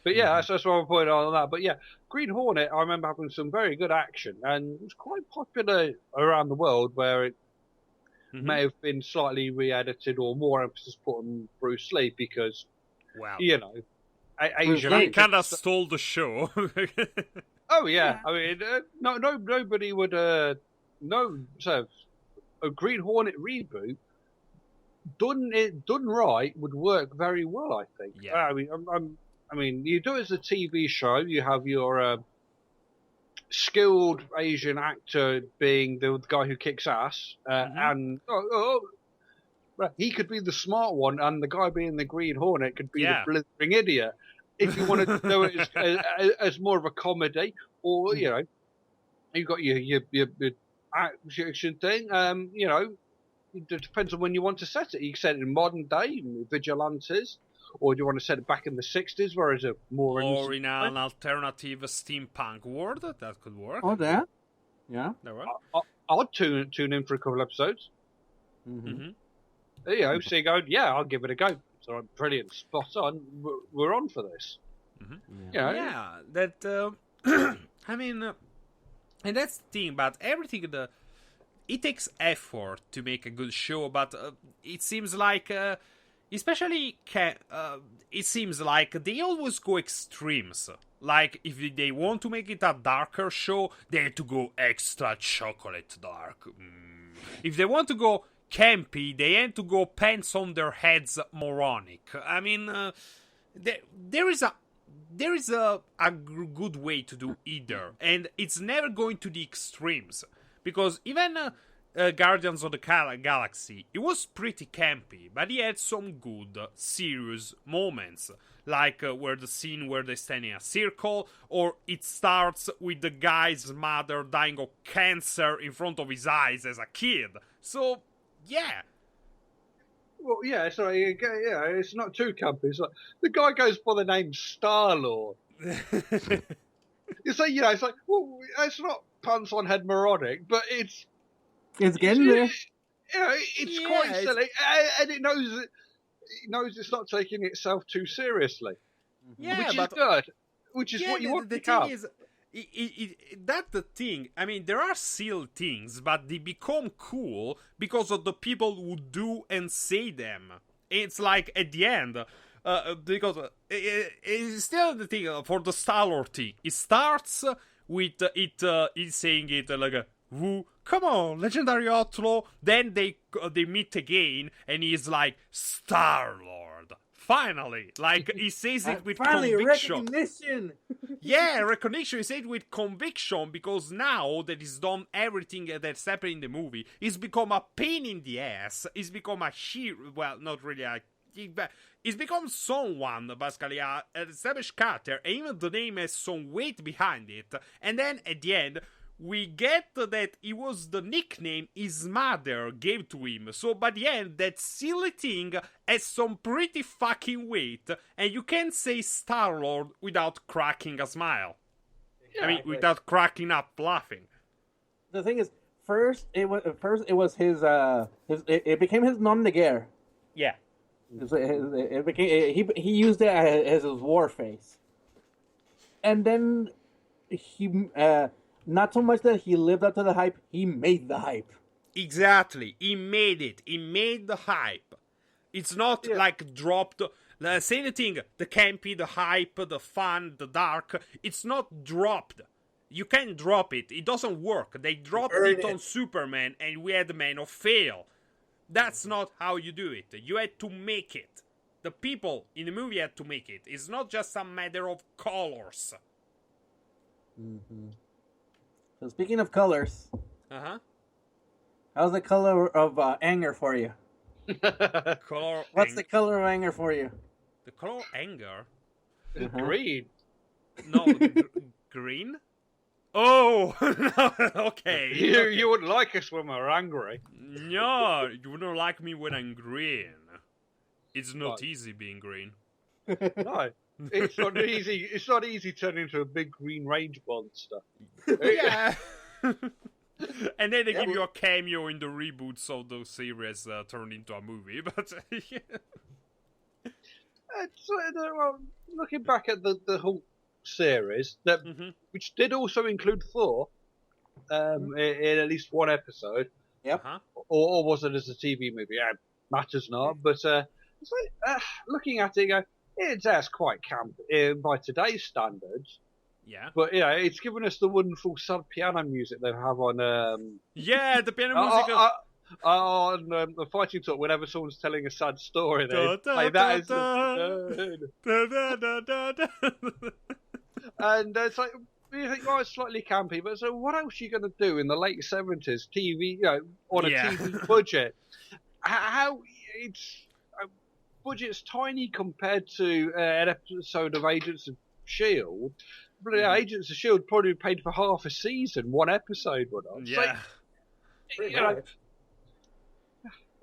But yeah, that's what I pointed out on that. But yeah, Green Hornet, I remember having some very good action, and it was quite popular around the world, where it may have been slightly re-edited or more emphasis put on Bruce Lee because, Asian He kind of stole the show. Oh yeah, I mean, nobody would So a Green Hornet reboot done right would work very well, I think. Yeah. I mean, you do it as a TV show. You have your skilled Asian actor being the guy who kicks ass, and he could be the smart one, and the guy being the Green Hornet could be the blithering idiot. If you wanted to do it as more of a comedy, or you've got your action thing. It depends on when you want to set it. You can set it in modern day, vigilantes. Or do you want to set it back in the 60s, where it's a more... Or in an alternative steampunk world, that could work. Oh, that? Yeah. I'd tune in for a couple episodes. Mm-hmm. So you go, yeah, I'll give it a go. So brilliant, spot on. We're on for this. Mm-hmm. Yeah, that... I mean... and that's the thing, but everything... it takes effort to make a good show, but it seems like... especially, it seems like they always go extremes. Like, if they want to make it a darker show, they have to go extra chocolate dark. If they want to go campy, they have to go pants on their heads moronic. I mean, there is a good way to do either, and it's never going to the extremes. Because even... Guardians of the Galaxy, it was pretty campy, but it had some good, serious moments, like where the scene where they stand in a circle, or it starts with the guy's mother dying of cancer in front of his eyes as a kid. So, yeah. Well, yeah, it's not too campy. It's like, the guy goes by the name Star-Lord. It's like, well, it's not pants on head moronic, but it's getting there. It's quite silly, and it knows it's not taking itself too seriously. Yeah, which but is good. Which is what you want to become. The thing is, that's the thing. I mean, there are still things, but they become cool because of the people who do and say them. It's like at the end, because it's still the thing for the Star-Lord thing. It starts with it saying it like a woo. Come on, legendary outlaw. Then they meet again, and he's like, Star-Lord. Finally, like he says it with conviction. Recognition. Yeah, recognition. He said it with conviction because now that he's done everything that's happened in the movie, he's become a pain in the ass. He's become a hero. Well, not really he's become someone, basically, an established character, and even the name has some weight behind it. And then at the end, we get that it was the nickname his mother gave to him. So by the end, that silly thing has some pretty fucking weight, and you can't say Star-Lord without cracking a smile. Yeah, I mean, without cracking up laughing. The thing is, first it was his it became his nom de guerre. Yeah. It became he used it as his war face, and then he. Not so much that he lived up to the hype, he made the hype. Exactly. He made it. He made the hype. It's not like dropped. Say the thing, the campy, the hype, the fun, the dark. It's not dropped. You can't drop it. It doesn't work. They dropped it on Superman, and we had Man of Steel. That's not how you do it. You had to make it. The people in the movie had to make it. It's not just a matter of colors. Mm-hmm. So speaking of colors, how's the color of anger for you? What's the color of anger for you? The color of anger? Green. No, green? Oh, okay. You wouldn't like us when we're angry. No, you wouldn't like me when I'm green. It's not easy being green. No, it's not easy. It's not easy turning into a big green range monster. Yeah. And then they give you a cameo in the reboots of those series turned into a movie. But looking back at the whole series, which did also include Thor in at least one episode. Yep. Or was it as a TV movie? Yeah, matters not. But it's like, looking at it, that's quite camp by today's standards. Yeah. But yeah, it's given us the wonderful sad piano music they have on. The piano music. On the Fighting Talk, whenever someone's telling a sad story, they play that. And it's like, you think, it's slightly campy, but so what else are you going to do in the late 70s TV, on a TV budget? How it's budget's tiny compared to an episode of Agents of S.H.I.E.L.D. Agents of S.H.I.E.L.D. probably paid for half a season, one episode would have. Yeah.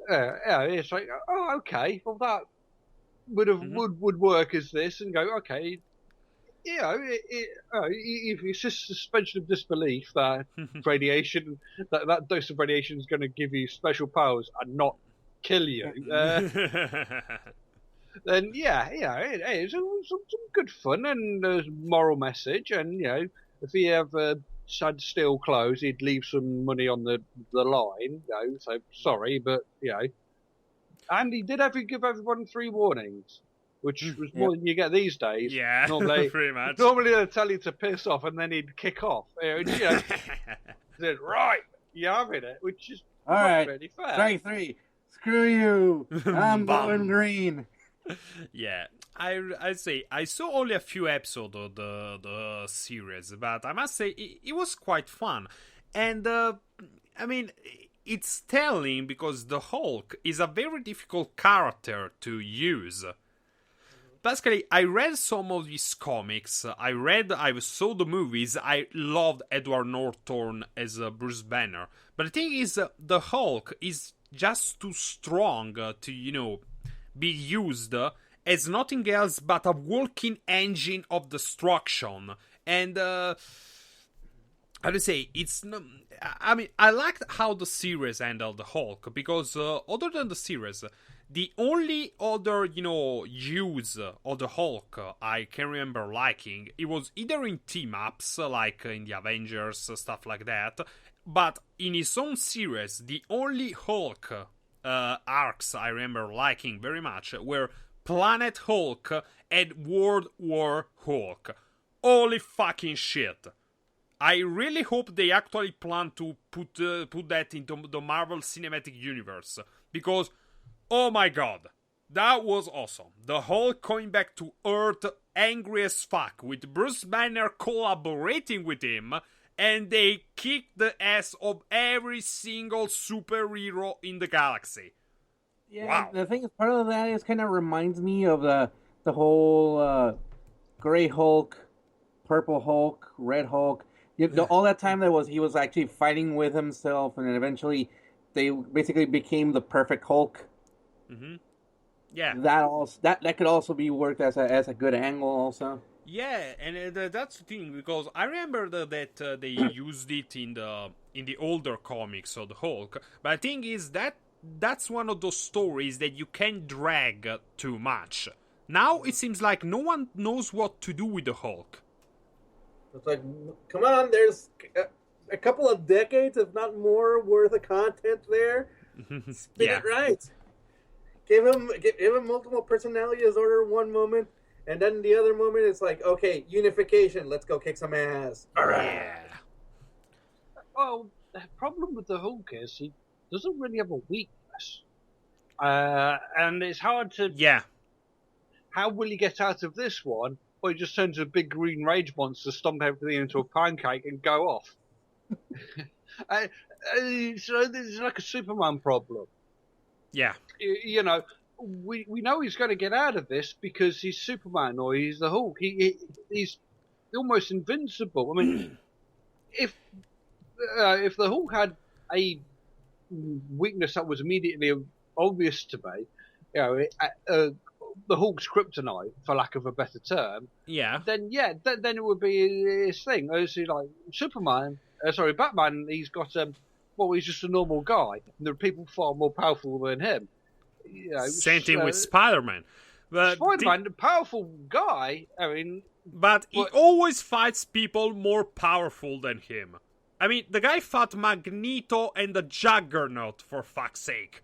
It's like, okay, well that would work as this, and go, okay, if it's just suspension of disbelief that radiation, that dose of radiation is going to give you special powers and not kill you, then it's some good fun, and there's moral message, and if he ever had steel clothes, he'd leave some money on the line, so sorry, but and he did give everyone 3 warnings, which was more than you get these days. Yeah, normally, pretty much. Normally they'd tell you to piss off, and then he'd kick off. Said, right, you're having it, which is all not right. really fair. Strike 3. Screw you. I'm going green. Yeah, I say I saw only a few episodes of the series, but I must say it was quite fun, and I mean, it's telling because the Hulk is a very difficult character to use. Basically, I read some of these comics. I saw the movies. I loved Edward Norton as Bruce Banner, but the thing is, the Hulk is just too strong to be used as nothing else but a walking engine of destruction. And how to say, I liked how the series handled the Hulk, because other than the series, the only other use of the Hulk I can remember liking, it was either in team-ups like in the Avengers, stuff like that, but in his own series, the only Hulk arcs I remember liking very much were Planet Hulk and World War Hulk. Holy fucking shit. I really hope they actually plan to put that into the Marvel Cinematic Universe, because, oh my god, that was awesome. The Hulk coming back to Earth angry as fuck, with Bruce Banner collaborating with him, and they kicked the ass of every single superhero in the galaxy. Yeah, wow. The thing is, part of that is kind of reminds me of the whole Gray Hulk, Purple Hulk, Red Hulk. All that time he was actually fighting with himself, and then eventually they basically became the perfect Hulk. Mm-hmm. Yeah, that could also be worked as a good angle also. Yeah, and that's the thing, because I remember that they used it in the older comics of the Hulk, but the thing is that's one of those stories that you can't drag too much. Now it seems like no one knows what to do with the Hulk. It's like, come on, there's a couple of decades, if not more, worth of content there. Spin it right. Give him multiple personality disorder one moment, and then the other moment it's like, okay, unification. Let's go kick some ass. All right. Yeah. Well, the problem with the Hulk is he doesn't really have a weakness. And it's hard to... Yeah. How will he get out of this one? Well, he just turns a big green rage monster, stomp everything into a pancake, and go off. So this is like a Superman problem. Yeah. You know, we know he's going to get out of this because he's Superman or he's the Hulk. He's almost invincible. I mean, if the Hulk had a weakness that was immediately obvious to me, you know, the Hulk's kryptonite, for lack of a better term, Yeah. then it would be his thing. Obviously, like Batman, he's got he's just a normal guy. And there are people far more powerful than him. You know, Same thing with Spider-Man. But Spider-Man, the powerful guy. I mean, but he always fights people more powerful than him. I mean, the guy fought Magneto and the Juggernaut, for fuck's sake.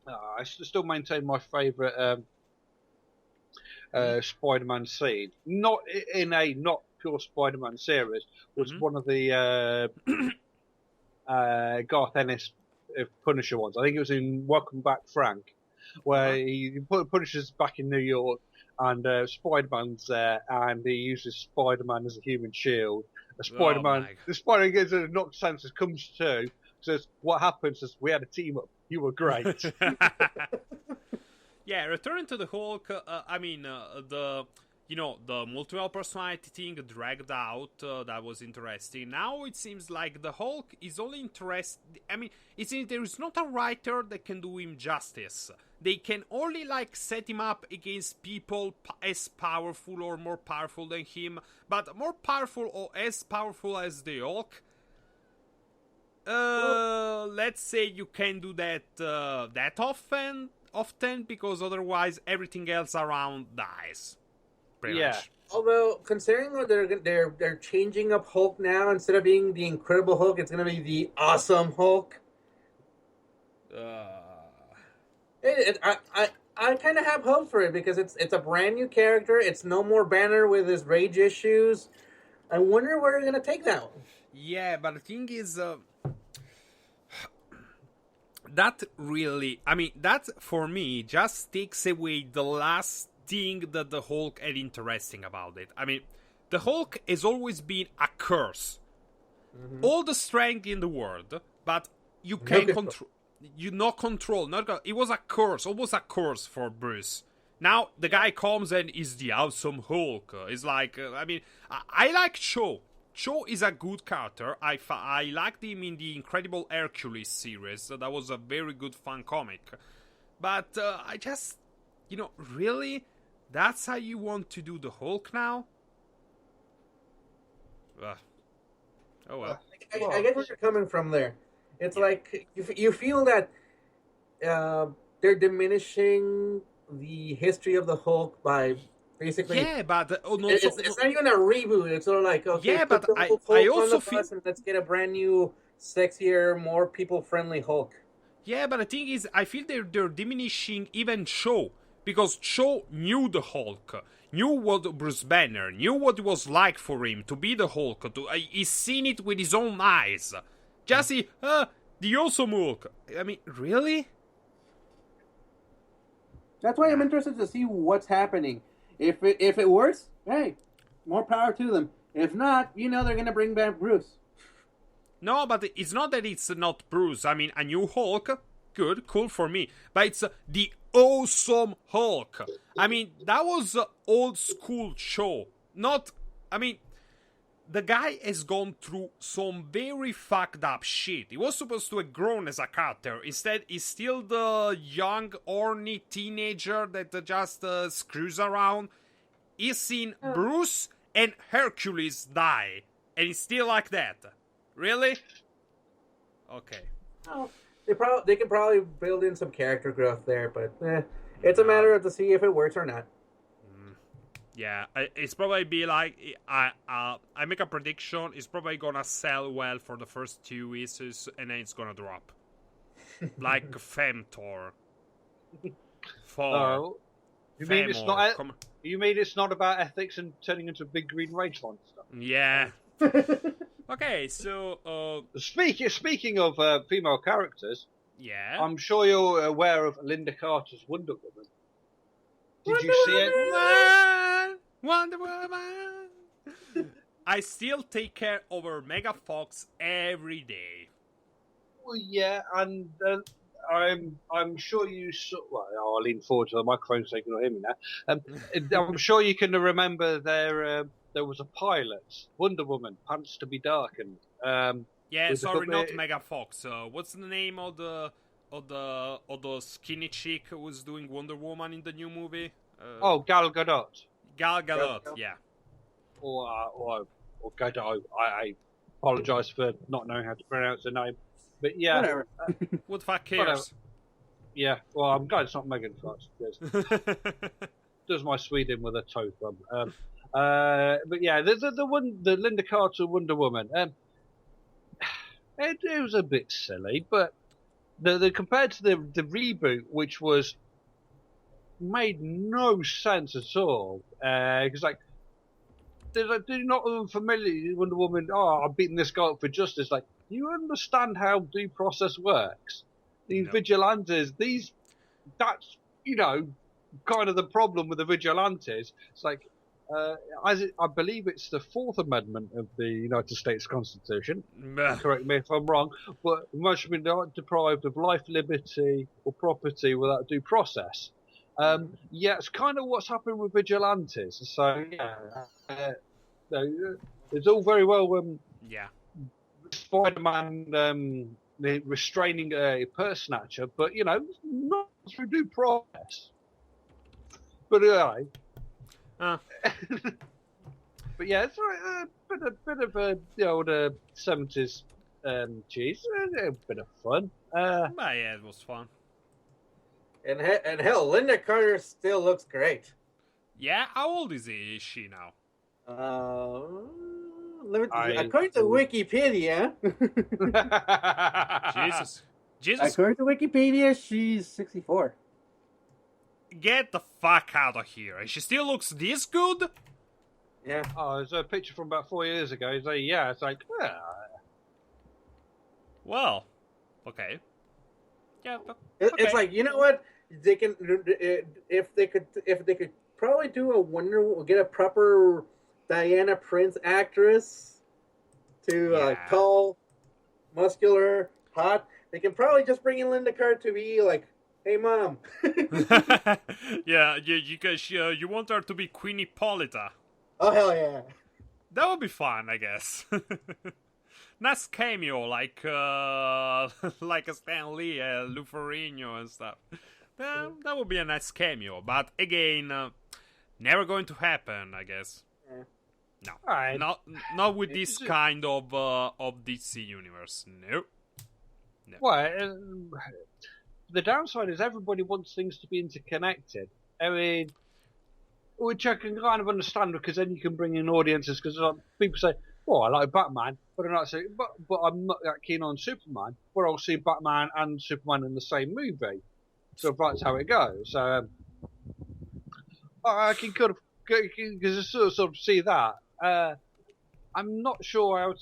I still maintain my favourite Spider-Man scene. Not in a not pure Spider-Man series. Was one of the Garth Ennis Punisher ones. I think it was in Welcome Back, Frank, where he Punisher's back in New York and Spider-Man's there, and he uses Spider-Man as a human shield. The Spider-Man gets a knocked senses, comes to, says, "What happened?" Says, "We had a team up. You were great." Yeah, returning to the Hulk. The multiple personality thing dragged out. That was interesting. Now it seems like the Hulk is only interested. I mean, there is not a writer that can do him justice. They can only set him up against people as powerful or more powerful than him, but more powerful or as powerful as the Hulk. Let's say you can do that that often, because otherwise everything else around dies. Pretty much. Although considering what they're changing up Hulk now, instead of being the Incredible Hulk, it's gonna be the Awesome Hulk. I kind of have hope for it because it's a brand new character. It's no more Banner with his rage issues. I wonder where they're gonna take that one. Yeah, but the thing is, that for me just takes away the last thing that the Hulk had interesting about it. I mean, the Hulk has always been a curse. All the strength in the world, but you can't control. You no control. It was a curse, almost a curse for Bruce. Now the guy comes and is the awesome Hulk. It's like, I like Cho. Cho is a good character. I liked him in the Incredible Hercules series. That was a very good fun comic. But I just, really? That's how you want to do the Hulk now? Oh well. I get where you're coming from there. It's like you feel that they're diminishing the history of the Hulk by basically. Yeah, but it's not even a reboot. It's sort of like, okay, yeah, but I also feel and let's get a brand new, sexier, more people-friendly Hulk. Yeah, but the thing is, I feel they're diminishing even Cho, because Cho knew the Hulk, knew what Bruce Banner, knew what it was like for him to be the Hulk. He's seen it with his own eyes. Just see, the awesome Hulk. I mean, really? That's why I'm interested to see what's happening. If it works, hey, more power to them. If not, they're gonna bring back Bruce. No, but it's not that it's not Bruce. I mean, a new Hulk, good, cool for me. But it's the awesome Hulk. I mean, that was old school show. The guy has gone through some very fucked up shit. He was supposed to have grown as a character. Instead, he's still the young, horny teenager that just screws around. He's seen Bruce and Hercules die. And he's still like that. Really? Okay. Oh, they can probably build in some character growth there, but it's a matter of to see if it works or not. Yeah, it's probably be like I make a prediction. It's probably gonna sell well for the first 2 issues, and then it's gonna drop, like Femtor. For Oh, you mean it's Famor, not? come- You mean it's not about ethics and turning into a big green rage monster? Yeah. Okay, so Speaking of female characters, yeah. I'm sure you're aware of Linda Carter's Wonder Woman. Did you see it? Wonder Woman. I still take care of her Mega Fox every day. Well, yeah, and I'm sure you saw. Well, I'll lean forward to the microphone so you can hear me now. I'm sure you can remember there was a pilot, Wonder Woman, Pants to be Darkened. Yeah, with sorry, the- not Mega Fox. What's the name of the skinny chick who was doing Wonder Woman in the new movie? Gal Gadot. Gal Gadot. Gadot. Yeah. Or Gadot. I apologise for not knowing how to pronounce her name. But yeah, Whatever. Who the fuck cares? yeah. Well, I'm glad it's not Megan Fox. Does my Sweden with a toe thumb. But yeah, the Linda Carter Wonder Woman. It was a bit silly, but the compared to the reboot, which was made no sense at all. Because like, they're not unfamiliar with Wonder Woman. Oh, I'm beating this guy up for justice. Like, you understand how due process works? These No. vigilantes, that's kind of the problem with the vigilantes. It's like, I believe it's the Fourth Amendment of the United States Constitution. Correct me if I'm wrong, but must be not deprived of life, liberty, or property without due process. Yeah, it's kind of what's happened with vigilantes. So yeah, it's all very well. Yeah. Spider-Man restraining a purse snatcher, but not through due process. But but yeah, it's a bit of the old 70s cheese, a bit of fun. But yeah, it was fun. And hell, Linda Carter still looks great. Yeah, how old is she now? According to Wikipedia, Jesus, According to Wikipedia, she's 64. get the fuck out of here. And she still looks this good? yeah. Oh, there's a picture from about 4 years ago. It's like, yeah, it's like, Well, okay. Yeah, It's like, you know what? They can if they could probably do get a proper Diana Prince actress to Yeah. tall, muscular, hot. They can probably just bring in Linda Carter to be like, "Hey, mom." yeah, you want her to be Queen Hippolyta. Oh hell yeah! That would be fun, I guess. Nice cameo, like a Stan Lee, Lou Ferrigno and stuff. That would be a nice cameo, but again, never going to happen, I guess. Yeah. No, Alright. not with this kind of DC universe. No. well, the downside is everybody wants things to be interconnected. I mean, which I can kind of understand because then you can bring in audiences because people say, "Well, I like Batman," but I'm not saying, but I'm not that keen on Superman. But I'll see Batman and Superman in the same movie, so that's how it goes. So I can kind of because I sort of see that. I'm not sure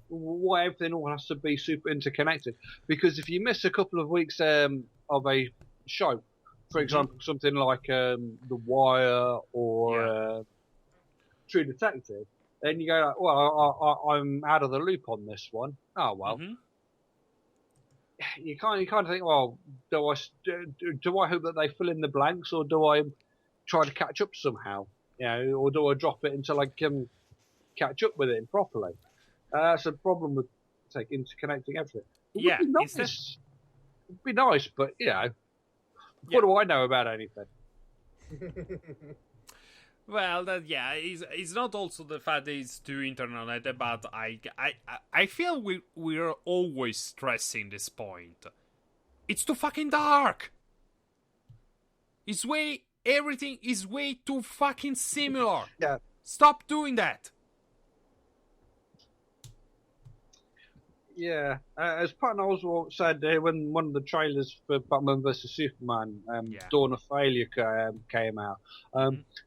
why everything all has to be super interconnected. Because if you miss a couple of weeks of a show, for example, something like The Wire or True Detective, then you go like, well, I'm out of the loop on this one. Oh well. Mhm. You kind of think, well, do I hope that they fill in the blanks, or do I try to catch up somehow? Or do I drop it until I can catch up with it properly? That's a problem with interconnecting everything. It Yeah, would be nice. It'd be nice, but what do I know about anything? Well, it's not also the fact that it's too internet, but I feel we're always stressing this point. It's too fucking dark. Everything is way too fucking similar. Yeah. Stop doing that. Yeah, as Patton Oswalt said when one of the trailers for Batman vs Superman, Dawn of Failure came out,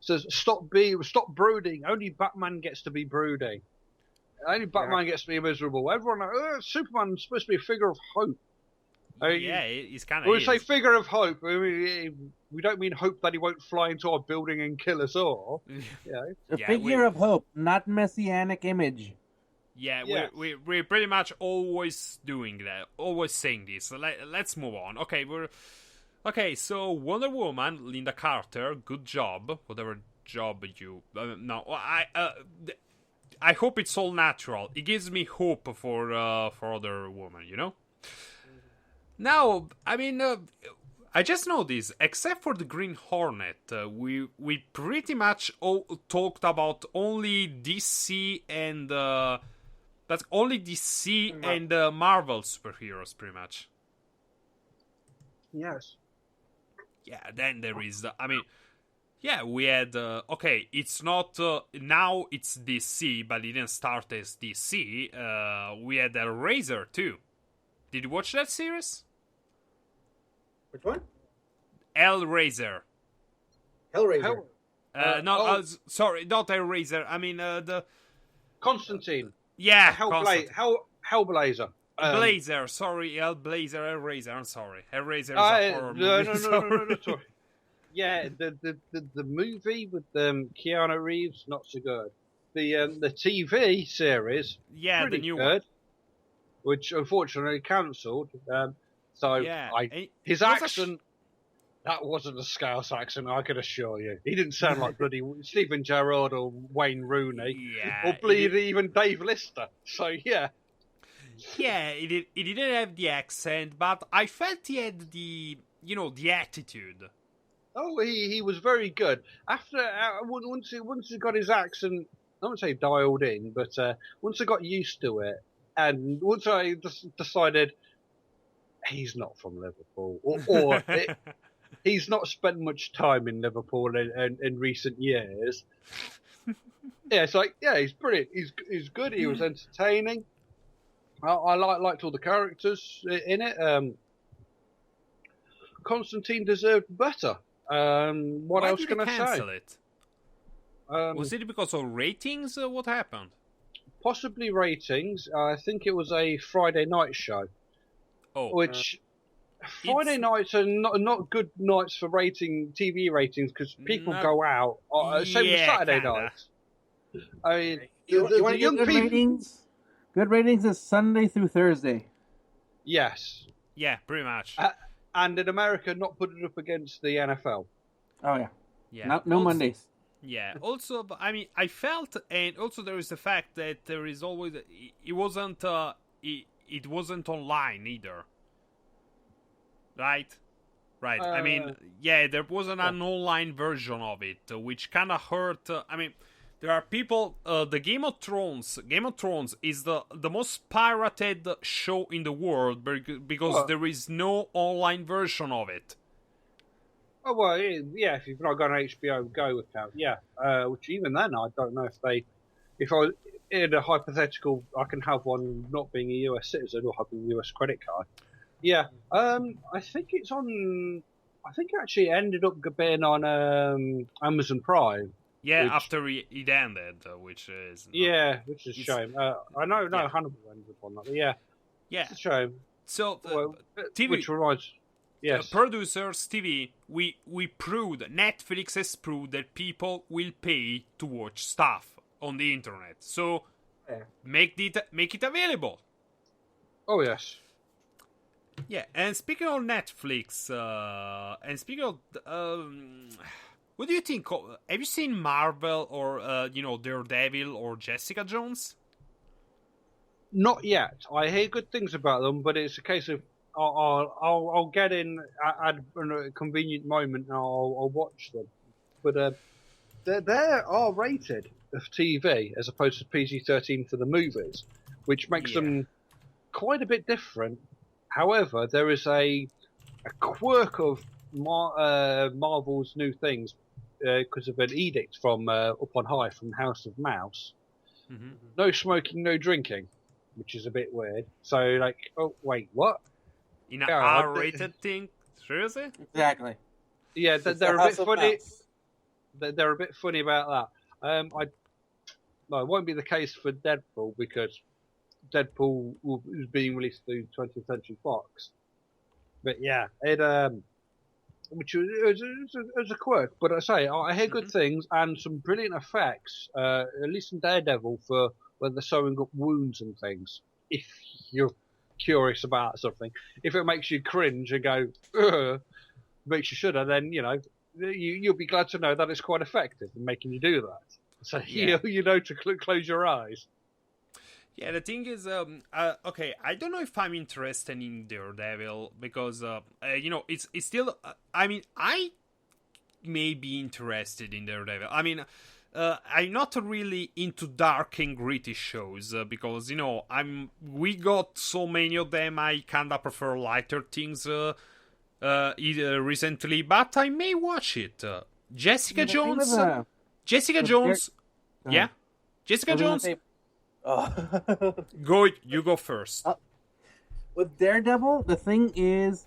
says stop brooding. Only Batman gets to be brooding. Only Batman gets to be miserable. Everyone, Superman's supposed to be a figure of hope. He's kind of. When we say figure of hope, we don't mean hope that he won't fly into our building and kill us all. A figure of hope, not messianic image. Yeah, we're pretty much always doing that, always saying this. Let's move on. Okay. So Wonder Woman, Linda Carter, good job. Whatever job you. I hope it's all natural. It gives me hope for other women, you know. Now, I mean, I just noticed, except for the Green Hornet, we pretty much all talked about only DC and. That's only DC and Marvel superheroes, pretty much. Yes. Yeah, then there is... we had... it's not... now it's DC, but it didn't start as DC. We had Hellraiser, too. Did you watch that series? Which one? Hellraiser. Sorry, not Hellraiser. I mean, the... Constantine. Yeah, Hellblazer. Blazer, sorry, Hellraiser, I'm sorry. Hellraiser is a horror movie. No, sorry. Yeah, the movie with Keanu Reeves, not so good. The TV series, the new good, one. Which unfortunately cancelled. His accent, that wasn't a Scouse accent, I can assure you. He didn't sound like bloody Stephen Gerrard or Wayne Rooney, or even Dave Lister. So yeah. Yeah, he didn't have the accent, but I felt he had the attitude. Oh, he was very good. After once he got his accent, I wouldn't say dialed in, but once I got used to it, and once I decided he's not from Liverpool, or he's not spent much time in Liverpool in recent years. Yeah, it's like, he's brilliant. He's good. He was entertaining. I liked all the characters in it. Constantine deserved better. What Why else did can they I say? cancel it? Was it because of ratings? What happened? Possibly ratings. I think it was a Friday night show. Oh, which Friday nights are not good nights for TV ratings because people go out. Same with Saturday nights. I mean, the young good people. Good ratings is Sunday through Thursday. Yes. Yeah, pretty much. And in America, not putting it up against the NFL. Oh yeah. Yeah. No Mondays. Yeah. Also, I mean, I felt, and also there is the fact that there is always it wasn't online either. Right. I mean, there wasn't an online version of it, which kind of hurt. I mean, there are people. The Game of Thrones is the most pirated show in the world because there is no online version of it. Oh well, yeah. If you've not got an HBO Go account, which even then I don't know if I in a hypothetical, I can have one not being a US citizen or having a US credit card. Yeah, I think it's on. I think it actually ended up being on Amazon Prime. Yeah, after it ended, which is which is a shame. I know Hannibal ended up on that. But yeah, it's a shame. So TV, which reminds. Yes. Producers TV, we proved, Netflix has proved that people will pay to watch stuff on the internet. So make it available. Oh yes. Yeah, and speaking of Netflix, what do you think? Have you seen Marvel or Daredevil or Jessica Jones? Not yet. I hear good things about them, but it's a case of I'll get in at a convenient moment and I'll watch them. But they're R-rated of TV as opposed to PG-13 for the movies, which makes them quite a bit different. However, there is a quirk of Marvel's new things because of an edict from up on high from House of Mouse. Mm-hmm. No smoking, no drinking. which is a bit weird. So, like, oh, wait, what? In an Yeah, R-rated thing? Seriously? Exactly. Yeah, It's they're the a House bit of funny. Mouse. They're a bit funny about that. No, it won't be the case for Deadpool because Deadpool is being released through 20th Century Fox. But yeah, which was a quirk. But I say, I hear good things and some brilliant effects, at least in Daredevil, for when they're sewing up wounds and things. If you're curious about something, if it makes you cringe and go, ugh, makes you shudder, then, you'll be glad to know that it's quite effective in making you do that. So, Yeah. you know to close your eyes. Yeah, the thing is, okay, I don't know if I'm interested in Daredevil because, it's still. I mean, I may be interested in Daredevil. I mean, I'm not really into dark and gritty shows because we got so many of them. I kinda prefer lighter things recently, but I may watch it. Jessica Jones. Jessica Jones. Yeah, Jessica Jones. Oh. You go first. With Daredevil, the thing is,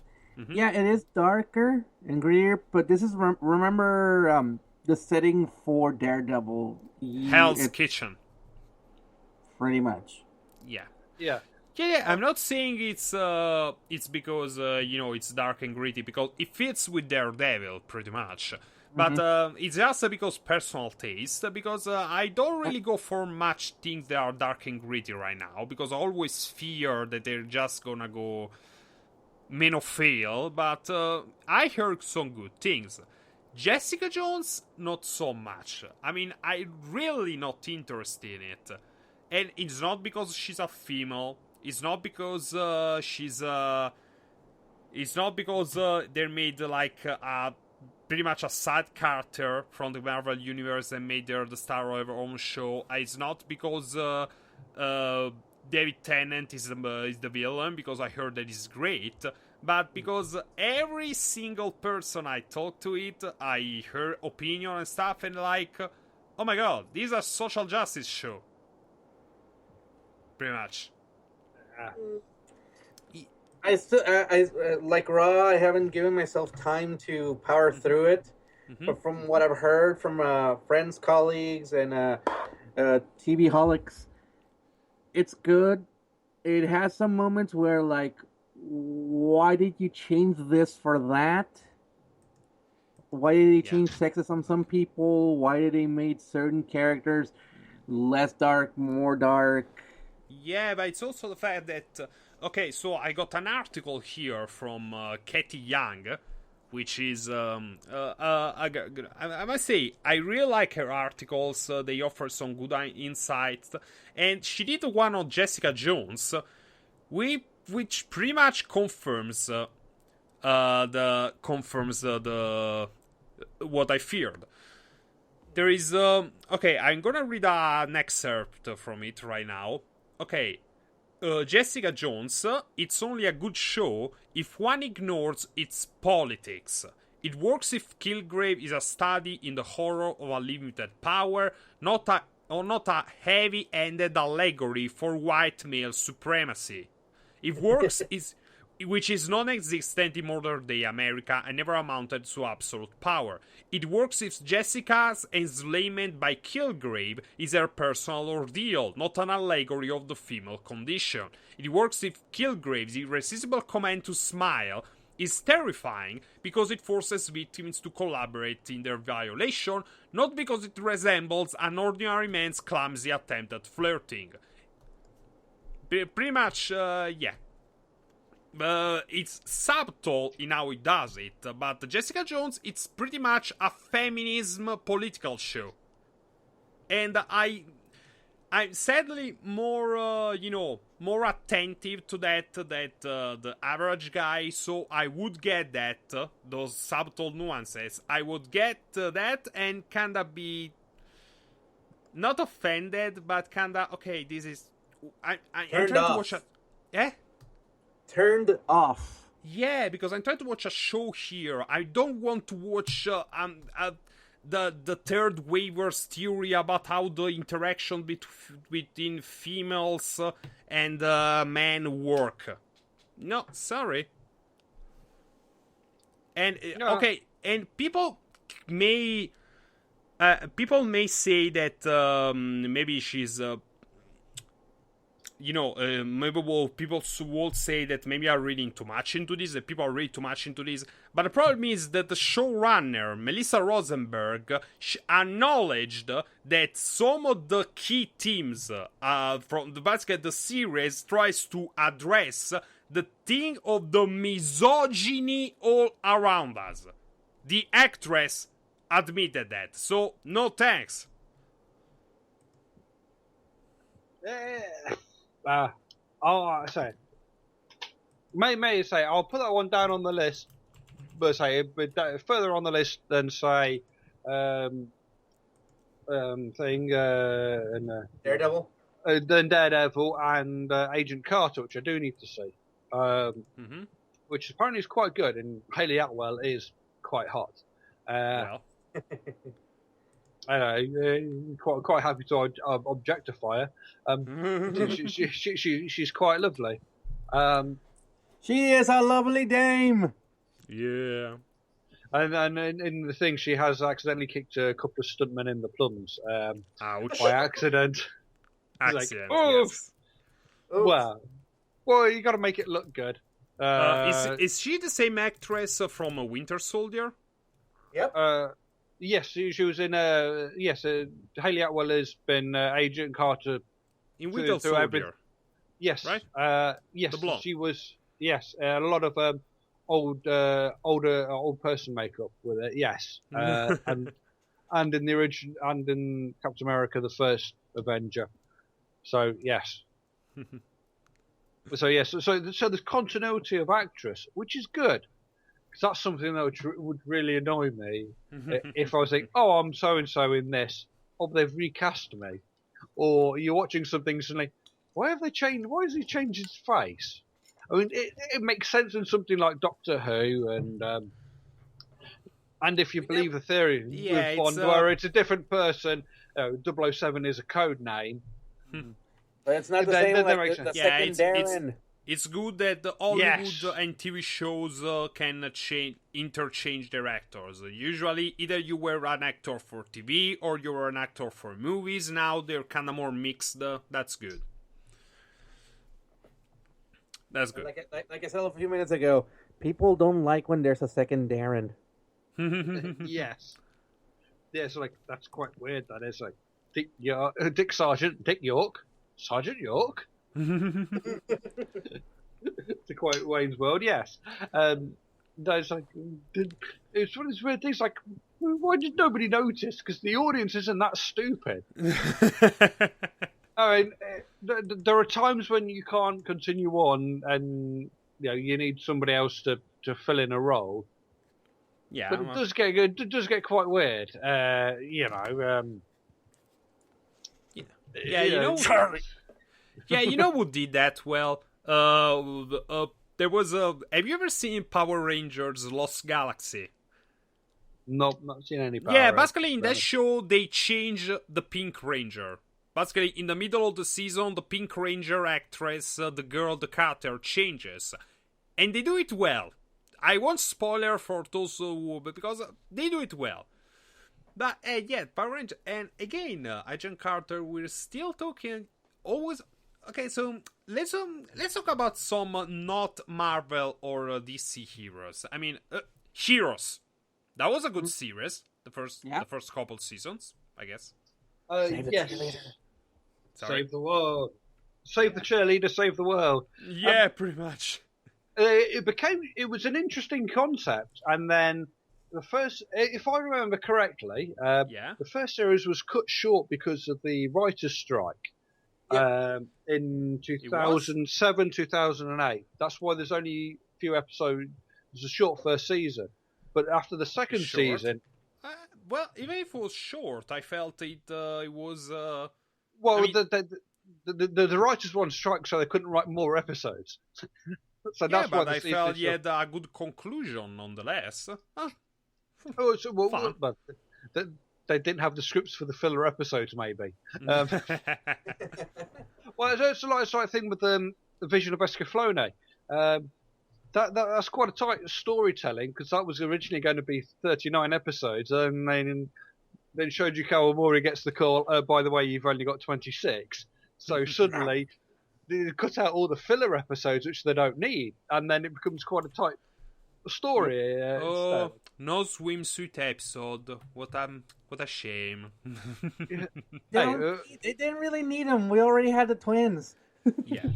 yeah, it is darker and grittier, but this is remember the setting for Daredevil. Hell's Kitchen. Pretty much. Yeah. Yeah. Yeah, I'm not saying it's because it's dark and gritty, because it fits with Daredevil pretty much. But it's just because personal taste, because I don't really go for much things that are dark and gritty right now, because I always fear that they're just gonna go men of fail, but I heard some good things. Jessica Jones, not so much. I mean, I'm really not interested in it. And it's not because she's a female, it's not because it's not because they made like a pretty much a side character from the Marvel Universe and made her the star of her own show. It's not because David Tennant is the villain, because I heard that he's great, but because every single person I talked to it, I heard opinion and stuff, and like, oh my god, this is a social justice show. Pretty much. I still, like Raw. I haven't given myself time to power through it, but from what I've heard from friends, colleagues, and TV holics, it's good. It has some moments where, like, why did you change this for that? Why did they change sexes on some people? Why did they make certain characters less dark, more dark? Yeah, but it's also the fact that okay, so I got an article here from Katie Young, which is I must say I really like her articles. They offer some good insights, and she did one on Jessica Jones, which pretty much confirms the what I feared. There is okay, I'm gonna read an excerpt from it right now. Okay, Jessica Jones, it's only a good show if one ignores its politics. It works if Kilgrave is a study in the horror of unlimited power, not a heavy-handed allegory for white male supremacy. It works which is non-existent in modern-day America and never amounted to absolute power. It works if Jessica's enslavement by Kilgrave is her personal ordeal, not an allegory of the female condition. It works if Kilgrave's irresistible command to smile is terrifying because it forces victims to collaborate in their violation, not because it resembles an ordinary man's clumsy attempt at flirting. Pretty much, yeah. It's subtle in how it does it, but Jessica Jones, it's pretty much a feminism political show, and I'm sadly more more attentive to that the average guy. So I would get that those subtle nuances. I would get that and kinda be not offended, but kinda okay. This is I'm trying to watch a turned off. Yeah, because I'm trying to watch a show here. I don't want to watch the third waivers theory about how the interaction between females and men work. No, sorry. And No. okay, and people may say that maybe she's maybe people will say that maybe are reading too much into this, that people are reading too much into this. But the problem is that the showrunner, Melissa Rosenberg, acknowledged that some of the key themes from the series tries to address the thing of the misogyny all around us. The actress admitted that. So, no thanks. I'll say, may say, I'll put that one down on the list, but say, further on the list than say, Daredevil. Than Daredevil and Agent Carter, which I do need to see. Which apparently is quite good, and Hayley Atwell is quite hot. Well. I know, quite happy to objectify her. She's quite lovely. She is a lovely dame. Yeah. And in the thing, she has accidentally kicked a couple of stuntmen in the plums Ouch. by accident. Accident, oof. yes. Well, you got to make it look good. Is she the same actress from Winter Soldier? Yep. Yes, she was in. Hayley Atwell has been Agent Carter In Winter Soldier. Yes. Right? Yes. The blonde. She was. Yes. A lot of old person makeup with it. Yes. And in the original, and in Captain America, the first Avenger. So yes. So yes. So there's continuity of actress, which is good. Because that's something that would really annoy me if I was like, oh, I'm so and so in this, oh, they've recast me, or you're watching something suddenly, why have they changed? Why has he changed his face? I mean, it makes sense in something like Doctor Who, and if you believe the theory with Bond, where it's a different person, 007 is a code name. But it's not the same like the second Darren. It's good that the Hollywood and TV shows can interchange their actors. Usually, either you were an actor for TV or you were an actor for movies. Now they're kind of more mixed. That's good. That's good. Like I said a few minutes ago, people don't like when there's a second Darren. Yes. Yeah, so like that's quite weird. That is like Dick Sargent, Dick York, Sergeant York. To quote Wayne's World, yes. It's like it's one of these weird things. Like, why did nobody notice? Because the audience isn't that stupid. I mean, there are times when you can't continue on, and you need somebody else to fill in a role. Yeah, but it does get quite weird. Charlie. Yeah, you know who did that well? There was have you ever seen Power Rangers Lost Galaxy? Nope, not seen any Power Yeah, basically in that show, they changed the Pink Ranger. Basically, in the middle of the season, the Pink Ranger actress, the girl, the character, changes. And they do it well. I won't spoiler for those who... because they do it well. But, yeah, Power Ranger... And again, Agent Carter, we're still talking... Always... Okay, so let's talk about some not Marvel or DC heroes. I mean, Heroes. That was a good series. The first couple seasons, I guess. Yes. Sorry. Save the world. Save the cheerleader. Save the world. Yeah, pretty much. It was an interesting concept, and then the first, if I remember correctly, the first series was cut short because of the writers' strike. In 2007, 2008. That's why there's only a few episodes. It's a short first season. But after the second season... well, even if it was short, I felt it was... the writers were on strike, so they couldn't write more episodes. So that's but why I felt you had a good conclusion, nonetheless. that they didn't have the scripts for the filler episodes, maybe. Well, it's a sort of thing with the Vision of Escaflowne. That's quite a tight storytelling, because that was originally going to be 39 episodes, and then Shoji Kawamori gets the call, by the way, you've only got 26. So suddenly, they cut out all the filler episodes, which they don't need, and then it becomes quite a tight story. No swimsuit episode. What a shame. They didn't really need them. We already had the twins. Yeah,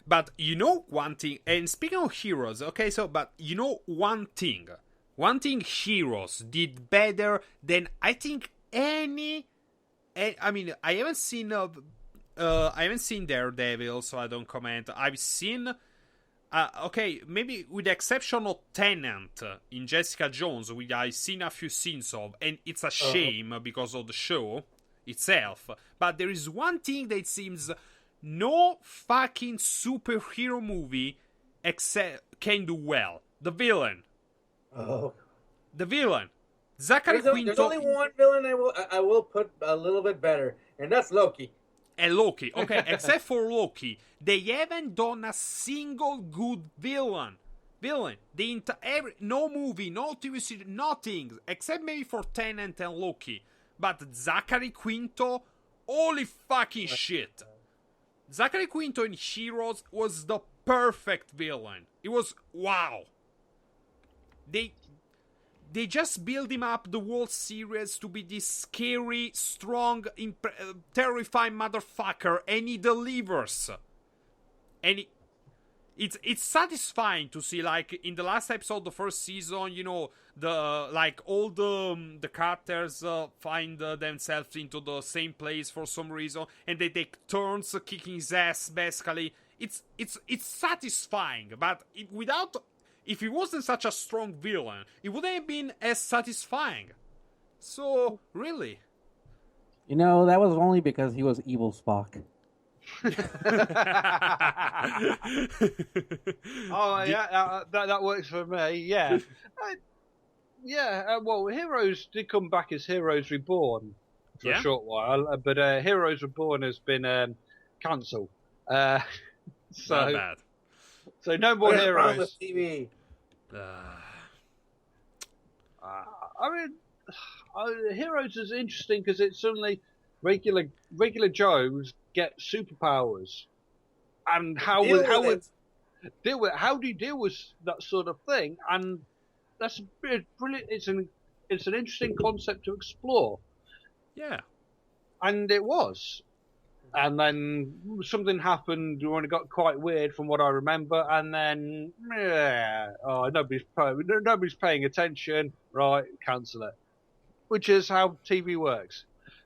but you know one thing, and speaking of heroes, okay, but you know one thing Heroes did better than I think any. I mean, I haven't seen Daredevil, so I don't comment. I've seen, maybe with the exception of Tennant in Jessica Jones, which I've seen a few scenes of, and it's a shame because of the show itself. But there is one thing that seems no fucking superhero movie can do well. The villain. Oh. The villain. Zachary Quinto. There's only one villain I will put a little bit better, and that's Loki. And Loki. Okay, except for Loki, they haven't done a single good villain. No movie, no TV series, nothing, except maybe for Tennant and Loki. But Zachary Quinto, holy fucking shit. Zachary Quinto in Heroes was the perfect villain. It was wow. They just build him up the whole series to be this scary, strong, terrifying motherfucker, and he delivers. And it's satisfying to see, like in the last episode of the first season, you know, all the characters find themselves into the same place for some reason, and they take turns kicking his ass. Basically, it's satisfying, but if he wasn't such a strong villain, it wouldn't have been as satisfying. So, really. You know, that was only because he was evil Spock. That works for me, yeah. Well, Heroes did come back as Heroes Reborn for a short while, but Heroes Reborn has been cancelled. Not bad. So no more Heroes. TV. I mean, Heroes is interesting because it's suddenly regular Joes get superpowers, and how do you deal with that sort of thing? And that's brilliant. It's an interesting concept to explore. Yeah, and it was. And then something happened when it got quite weird, from what I remember. And then, nobody's paying attention. Right, cancel it. Which is how TV works.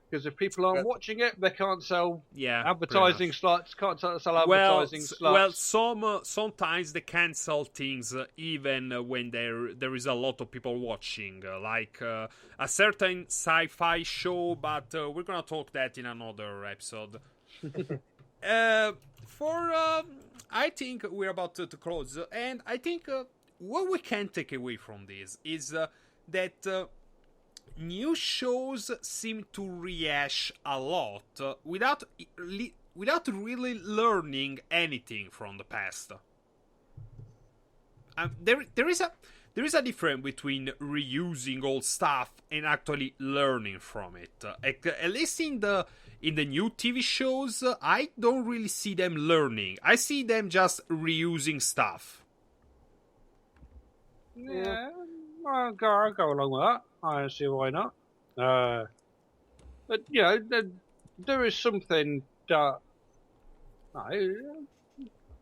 Because if people aren't watching it, they can't sell advertising slots. Can't sell advertising slots. Well, sometimes they cancel things even when there is a lot of people watching, like a certain sci-fi show. But we're gonna talk that in another episode. I think we're about to close, and I think what we can take away from this is that new shows seem to rehash a lot without really learning anything from the past. There is a difference between reusing old stuff and actually learning from it. At least in the new TV shows, I don't really see them learning. I see them just reusing stuff. Yeah, I'll go along with that. I see why not. But, you know, there is something that... I'm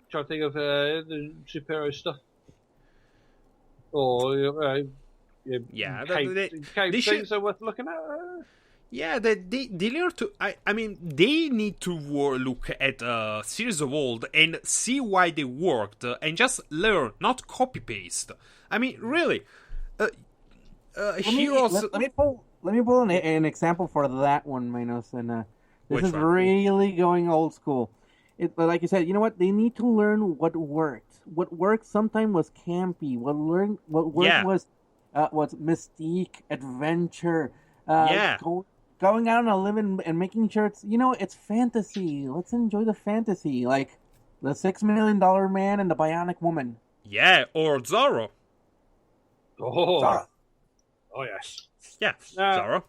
trying to think of the superhero stuff. Or, cave things are worth looking at. Yeah, they need to. I mean, they need to look at a series of old and see why they worked, and just learn, not copy paste. I mean, really, Heroes. Let me pull an example for that one, Minos, and this is one? really going old school. Like you said, you know what? They need to learn what worked. What worked sometimes was campy. What worked was mystique, adventure. Yeah. Going out on a limb and making sure it's fantasy. Let's enjoy the fantasy, like the $6 Million Man and the Bionic Woman. Yeah, or Zorro. Oh, Zorro. oh yes. Yeah, Zorro.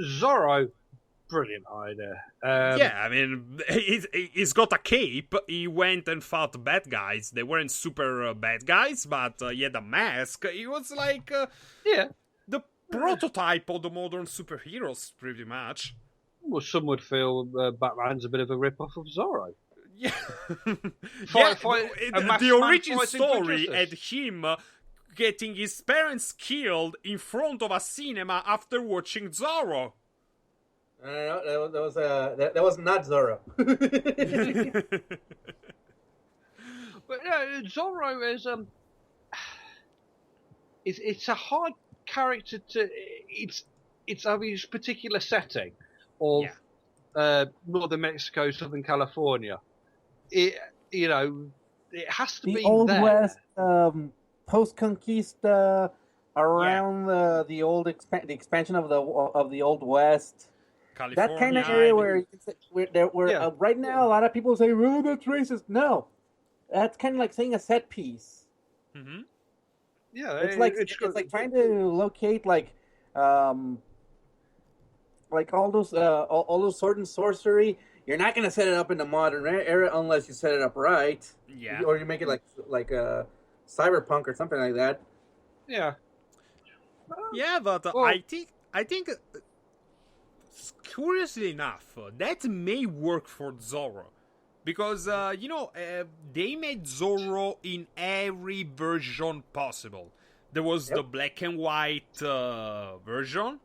Zorro, brilliant idea. Yeah, I mean, he's got a cape. He went and fought bad guys. They weren't super bad guys, but he had a mask. He was like the prototype of the modern superheroes, pretty much. Well, some would feel Batman's a bit of a rip-off of Zorro. Yeah, A the origin fighting for story justice. had him getting his parents killed in front of a cinema after watching Zorro. No, that was not Zorro. But yeah, Zorro is it's a hard character to it's I mean, it's a particular setting of northern Mexico, southern California. It has to The be Old there. West, post-conquista, around the expansion of the Old West. California, That kind of area where right now a lot of people say, "Oh, that's racist." No, that's kind of like saying a set piece. Mm-hmm. Yeah, It's like trying to locate like all those sword and sorcery. You're not gonna set it up in the modern era unless you set it up right. Yeah. Or you make it like a cyberpunk or something like that. Yeah. Yeah, but Well- I think curiously enough, that may work for Zorro. Because, they made Zorro in every version possible. There was the black and white version,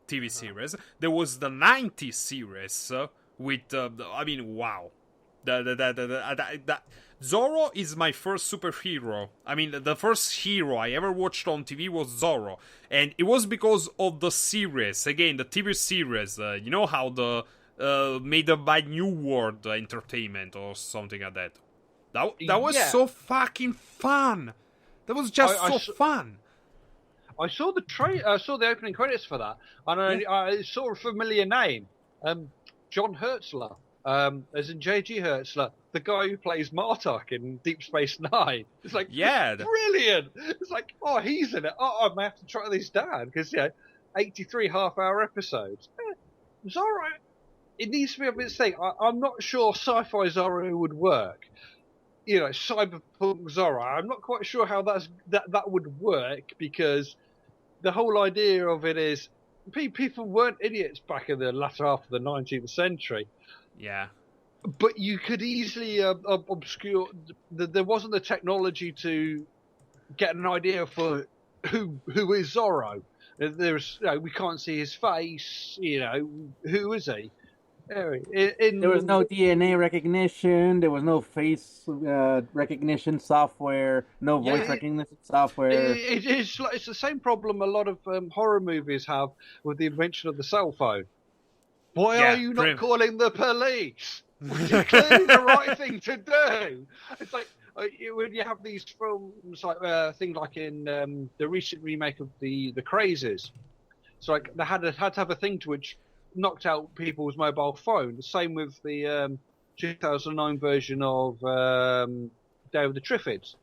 TV series. There was the 90s series with, wow. Zorro is my first superhero. I mean, the first hero I ever watched on TV was Zorro. And it was because of the series. Again, the TV series. You know how the made by New World Entertainment or something like that. That was so fucking fun. That was just fun. I saw the opening credits for that, and I saw a familiar name, John Hertzler, as in J.G. Hertzler, the guy who plays Martok in Deep Space Nine. It's like, brilliant! It's like, oh, he's in it. Oh, I may have to try this down because 83 half-hour episodes. Zorro, it needs to be a bit thing. I'm not sure sci-fi Zorro would work. Cyberpunk Zorro. I'm not quite sure how that would work because the whole idea of it is people weren't idiots back in the latter half of the 19th century. Yeah. But you could easily obscure. There wasn't the technology to get an idea for who is Zorro. We can't see his face. Who is he? There was no DNA recognition. There was no face recognition software. No voice recognition software. It's the same problem a lot of horror movies have with the invention of the cell phone. Why are you not calling the police? Which is clearly the right thing to do. It's like when you have these films, like things like in the recent remake of the Crazies. It's like they had to have a thing to which knocked out people's mobile phone. The same with the 2009 version of Day of the Triffids.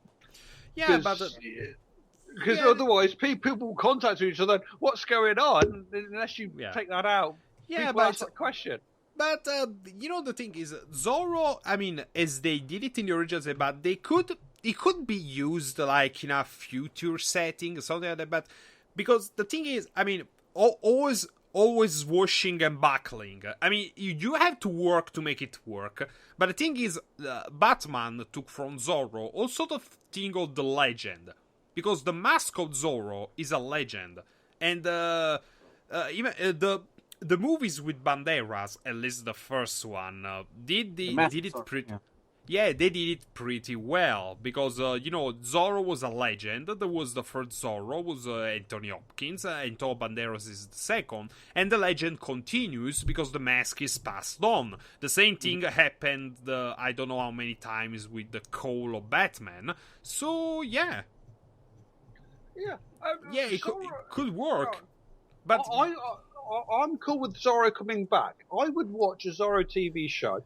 Yeah, because otherwise people will contact each other. What's going on? Unless you take that out. Yeah, people ask that question. But the thing is, Zorro. I mean, as they did it in the original, but it could be used like in a future setting or something like that. But because the thing is, I mean, always washing and buckling. I mean, you have to work to make it work. But the thing is, Batman took from Zorro all sort of thing of the legend. Because the mask of Zorro is a legend. And even the movies with Banderas, at least the first one, did it pretty... Yeah, they did it pretty well because Zorro was a legend. There was the first Zorro was Anthony Hopkins, and Antonio Banderas is the second, and the legend continues because the mask is passed on. The same thing happened, I don't know how many times with the Call of Batman. So yeah, it could work. But I'm cool with Zorro coming back. I would watch a Zorro TV show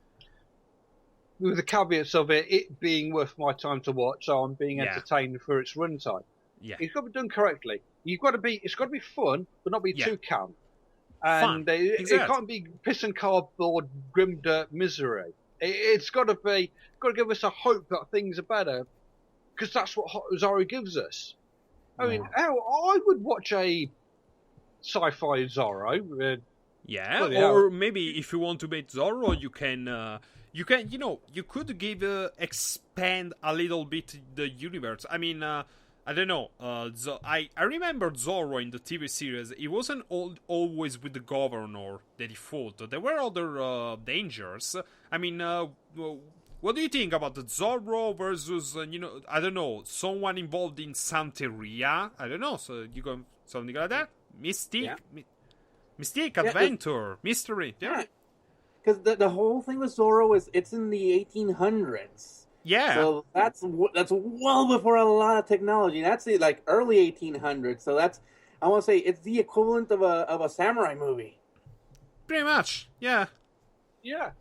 with the caveats of it being worth my time to watch, so I'm being entertained for its runtime. Yeah. It's got to be done correctly. It's got to be fun, but not be too camp. Fun. And it can't be piss and cardboard, grim dirt misery. It's got to give us a hope that things are better, because that's what Zorro gives us. I mean, I would watch a sci-fi Zorro. Or maybe if you want to make Zorro, you could expand a little bit the universe. I mean, I don't know. I remember Zorro in the TV series. He wasn't always with the governor that he fought. There were other dangers. I mean, what do you think about the Zorro versus, I don't know, someone involved in Santeria? I don't know. So you go something like that? Mystique, adventure, mystery. Yeah. Because the whole thing with Zorro is it's in the 1800s. Yeah. So that's well before a lot of technology. That's like early 1800s. So I want to say it's the equivalent of a samurai movie. Pretty much. Yeah. Yeah.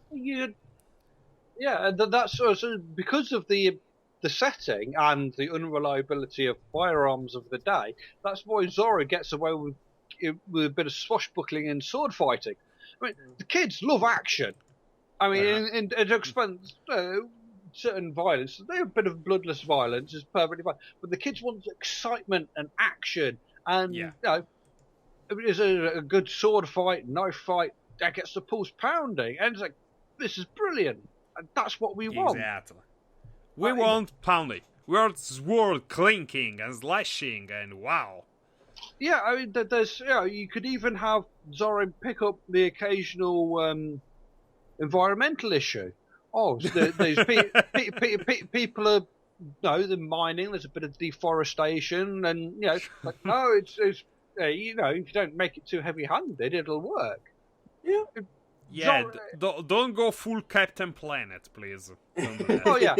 That's so because of the setting and the unreliability of firearms of the day. That's why Zorro gets away with a bit of swashbuckling and sword fighting. I mean, the kids love action. I mean, in expense. Certain violence, a bit of bloodless violence is perfectly fine, but the kids want excitement and action, and there's a good sword fight, knife fight that gets the pulse pounding, and it's like, this is brilliant, and that's what we want. Exactly. We want pounding. We want sword clinking and slashing, and wow. Yeah, I mean, there's you could even have Zorro pick up the occasional environmental issue. Oh, there's people are, they're mining. There's a bit of deforestation, and like, no, it's if you don't make it too heavy-handed, it'll work. Yeah. Yeah, don't go full Captain Planet, please. Don't do that. Oh yeah,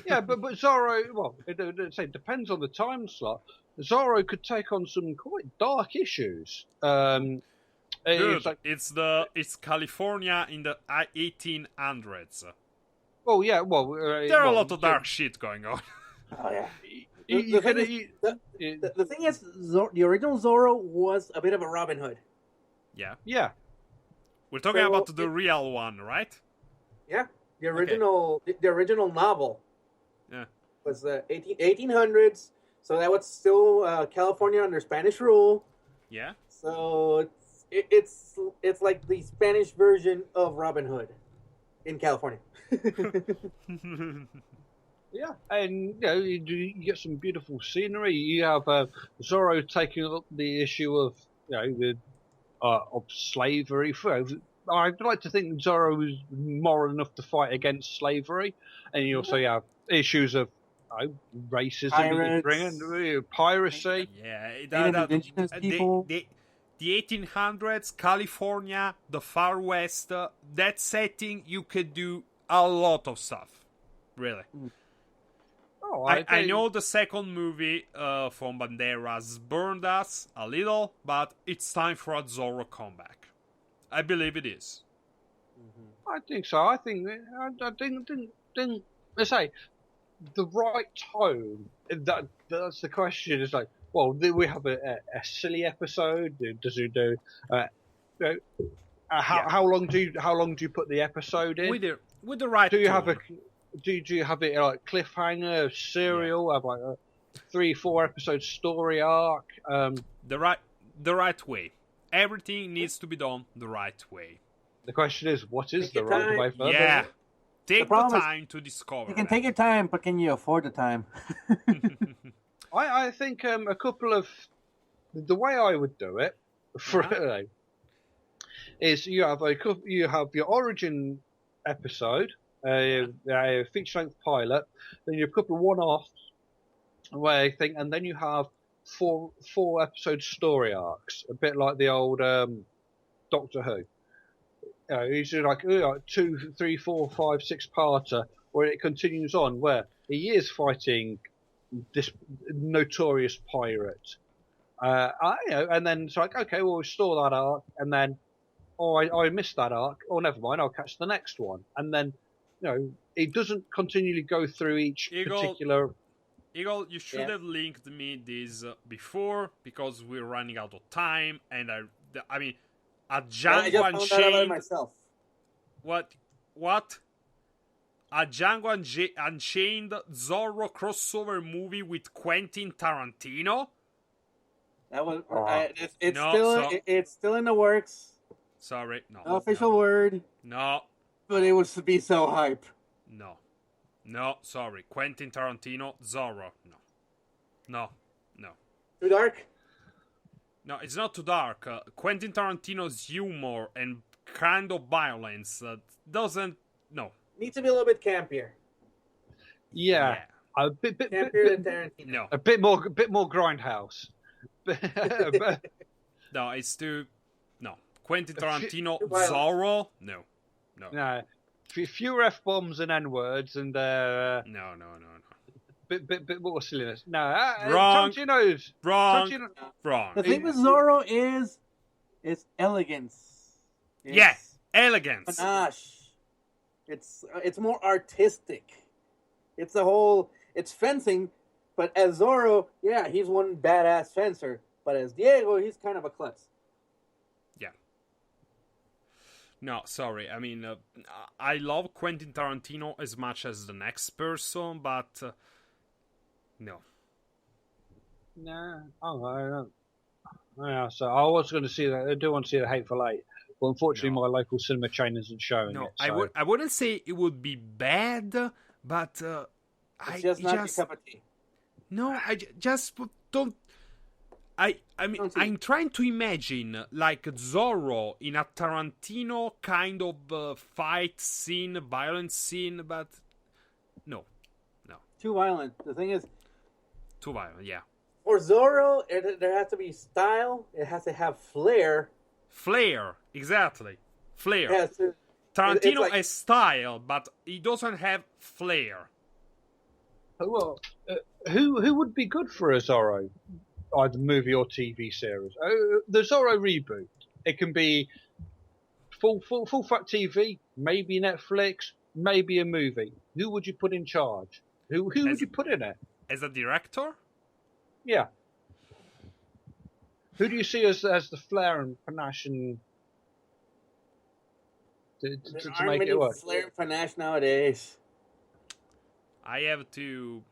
yeah, but Zorro, well, it depends on the time slot. Zorro could take on some quite dark issues. Dude, it's California in the 1800s. Oh yeah, there are a lot of dark shit going on. Oh yeah. The thing is, the original Zorro was a bit of a Robin Hood. Yeah. Yeah. We're talking about the real one, right? Yeah, the original novel. Yeah. Was the 1800s, so that was still California under Spanish rule. Yeah. So it's like the Spanish version of Robin Hood in California. Yeah, and you get some beautiful scenery. You have Zorro taking up the issue of of slavery. I'd like to think Zorro was moral enough to fight against slavery, and you also have issues of racism, piracy. Yeah, indigenous people. The 1800s, California, the Far West, that setting, you could do a lot of stuff. Really. Oh, I know the second movie from Banderas burned us a little, but it's time for a Zorro comeback. I believe it is. I think so. I think let's say the right tone. That's the question. Is like, well, do we have a silly episode? Does it do? How long do you put the episode in? With the right. Do you tone. have do you have it like cliffhanger, serial, have like a 3-4 episode story arc? The right way. Everything needs to be done the right way. The question is, what is the right way? Further? Yeah. Take the time to discover. You can take your time, but can you afford the time? I think a couple of the way I would do it is you have your origin episode, a feature length pilot, then you have a couple of one-offs, where I think, and then you have four episode story arcs, a bit like the old Doctor Who. Usually like 2, 3, 4, 5, 6 parter, where it continues on, where he is fighting this notorious pirate, And then it's like, okay, well, restore that arc, and then, I missed that arc. Oh, never mind, I'll catch the next one. And then, it doesn't continually go through each particular. Eagle, you should have linked me this before because we're running out of time, and I mean, a Django Unchained. Myself. What? A Django Unchained Zorro crossover movie with Quentin Tarantino? That was it's still in the works. Sorry, no. No official word. No. But it would be so hype. No, sorry. Quentin Tarantino, Zorro. No. Too dark? No, it's not too dark. Quentin Tarantino's humor and kind of violence doesn't. No. Needs to be a little bit campier. Yeah. A bit campier than Tarantino. No. A bit more Grindhouse. No, it's too. No. Quentin Tarantino, Zorro? No. No. Fewer F-bombs and N-words and No. Bit more silliness. No, wrong. Tarantino's Wrong. The thing with Zorro is it's elegance. It's elegance. Panache. It's more artistic. It's fencing, but as Zorro, he's one badass fencer. But as Diego, he's kind of a klutz. No, sorry. I mean, I love Quentin Tarantino as much as the next person, but no. Nah. Oh, yeah. So I was going to see that. I do want to see the Hateful Eight, but unfortunately, my local cinema chain isn't showing it. So. I wouldn't say it would be bad, but it's just not your cup of tea. No, I just don't. I mean, I'm trying to imagine like Zorro in a Tarantino kind of fight scene, violent scene, but no. Too violent. The thing is, too violent. Yeah. For Zorro, there has to be style. It has to have flair. Flair, exactly. Flair. Tarantino has style, but he doesn't have flair. Well, who would be good for a Zorro? Either movie or TV series. The Zorro reboot. It can be full fat TV, maybe Netflix, maybe a movie. Who would you put in charge? Who would you put in it? As a director? Yeah. Who do you see as the flair and panache and to make it work? Flair and panache nowadays. I have to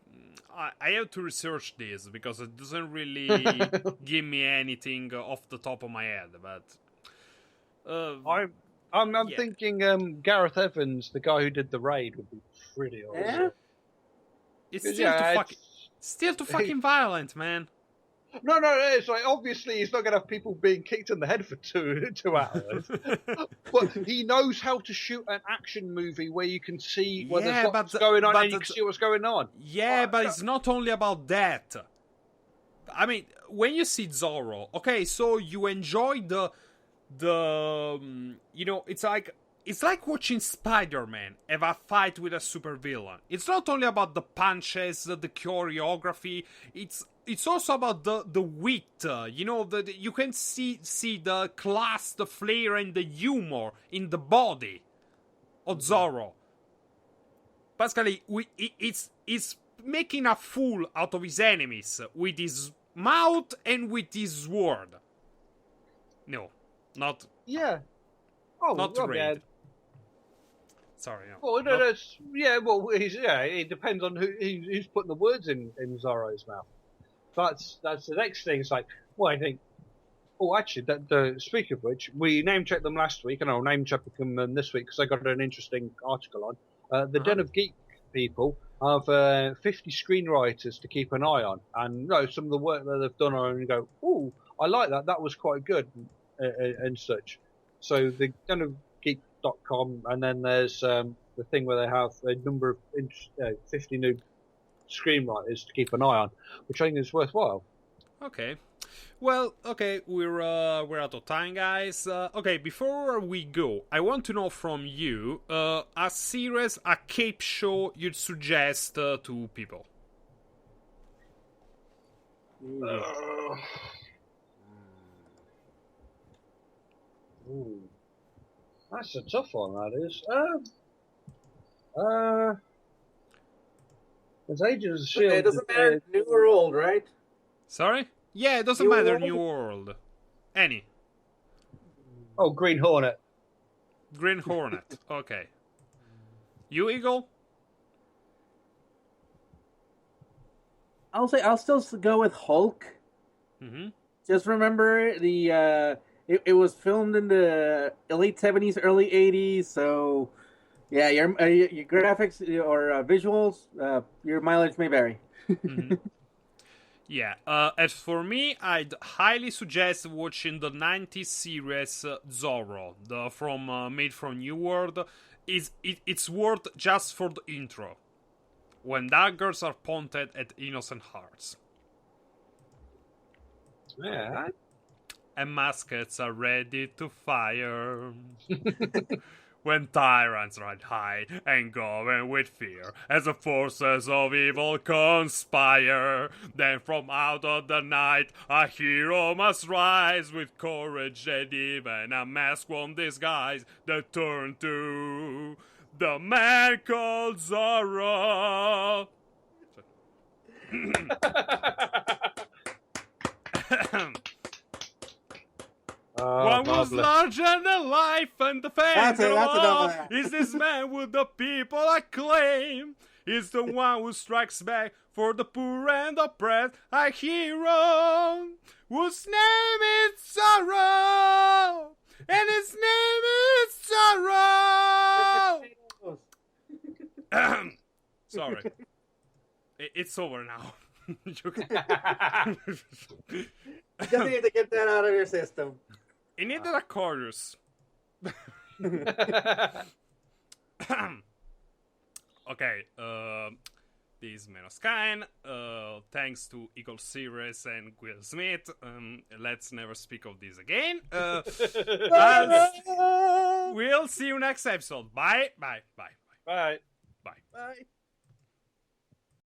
research this because it doesn't really give me anything off the top of my head. But I'm thinking Gareth Evans, the guy who did The Raid, would be pretty awesome. Yeah? It's still too fucking violent, man. No, it's like obviously he's not going to have people being kicked in the head for two hours. But he knows how to shoot an action movie where you can see what's going on and you can see what's going on. Yeah, but it's not only about that. I mean, when you see Zorro, okay, so you enjoy the it's like watching Spider-Man have a fight with a supervillain. It's not only about the punches, the choreography. It's also about the wit. You can see the class, the flair, and the humor in the body of Zorro. Basically, it's making a fool out of his enemies with his mouth and with his sword. No, not. Yeah. Oh, not well, Raid. Sorry. No. Well, it depends on who's putting the words in Zorro's mouth. That's the next thing. It's like, well, I think. Oh, actually, speaking of which, we name checked them last week, and I'll name check them this week because I got an interesting article on. The Den of Geek people have 50 screenwriters to keep an eye on, and some of the work that they've done on, and go, oh, I like that. That was quite good, and such. So the Den of Geek.com, and then there's the thing where they have a number of 50 new screenwriters to keep an eye on, which I think is worthwhile. Okay. Well, okay, we're out of time, guys. Okay, before we go, I want to know from you a series, a cape show you'd suggest to people. Ooh. That's a tough one, that is. There's Agents of S.H.I.E.L.D. It doesn't matter new or old, right? Sorry? Yeah, it doesn't New matter. World? New World. Any. Oh, Green Hornet. Green Hornet. Okay. You, Eagle? I'll still go with Hulk. Mm-hmm. Just remember it was filmed in the late 70s, early 80s, so yeah, your graphics or visuals, your mileage may vary. Mm-hmm. Yeah, as for me, I'd highly suggest watching the 90s series Zorro, made from New World. It's worth just for the intro, when daggers are pointed at innocent hearts. Yeah. And muskets are ready to fire. When tyrants ride high and govern with fear, as the forces of evil conspire, then from out of the night a hero must rise, with courage and even a mask won't disguise, the turn to the man called Zorro. One was larger than life, and the fame of all is this man with the people acclaim. He's the one who strikes back for the poor and oppressed, a hero whose name is Sorrow, and his name is Sorrow. Sorry, it's over now. You just need to get that out of your system. It needed a chorus. Okay, this is Man of Skine. Thanks to Eagle Series and Will Smith. Let's never speak of this again. We'll see you next episode. Bye. Bye. Bye. Bye. Bye. Bye.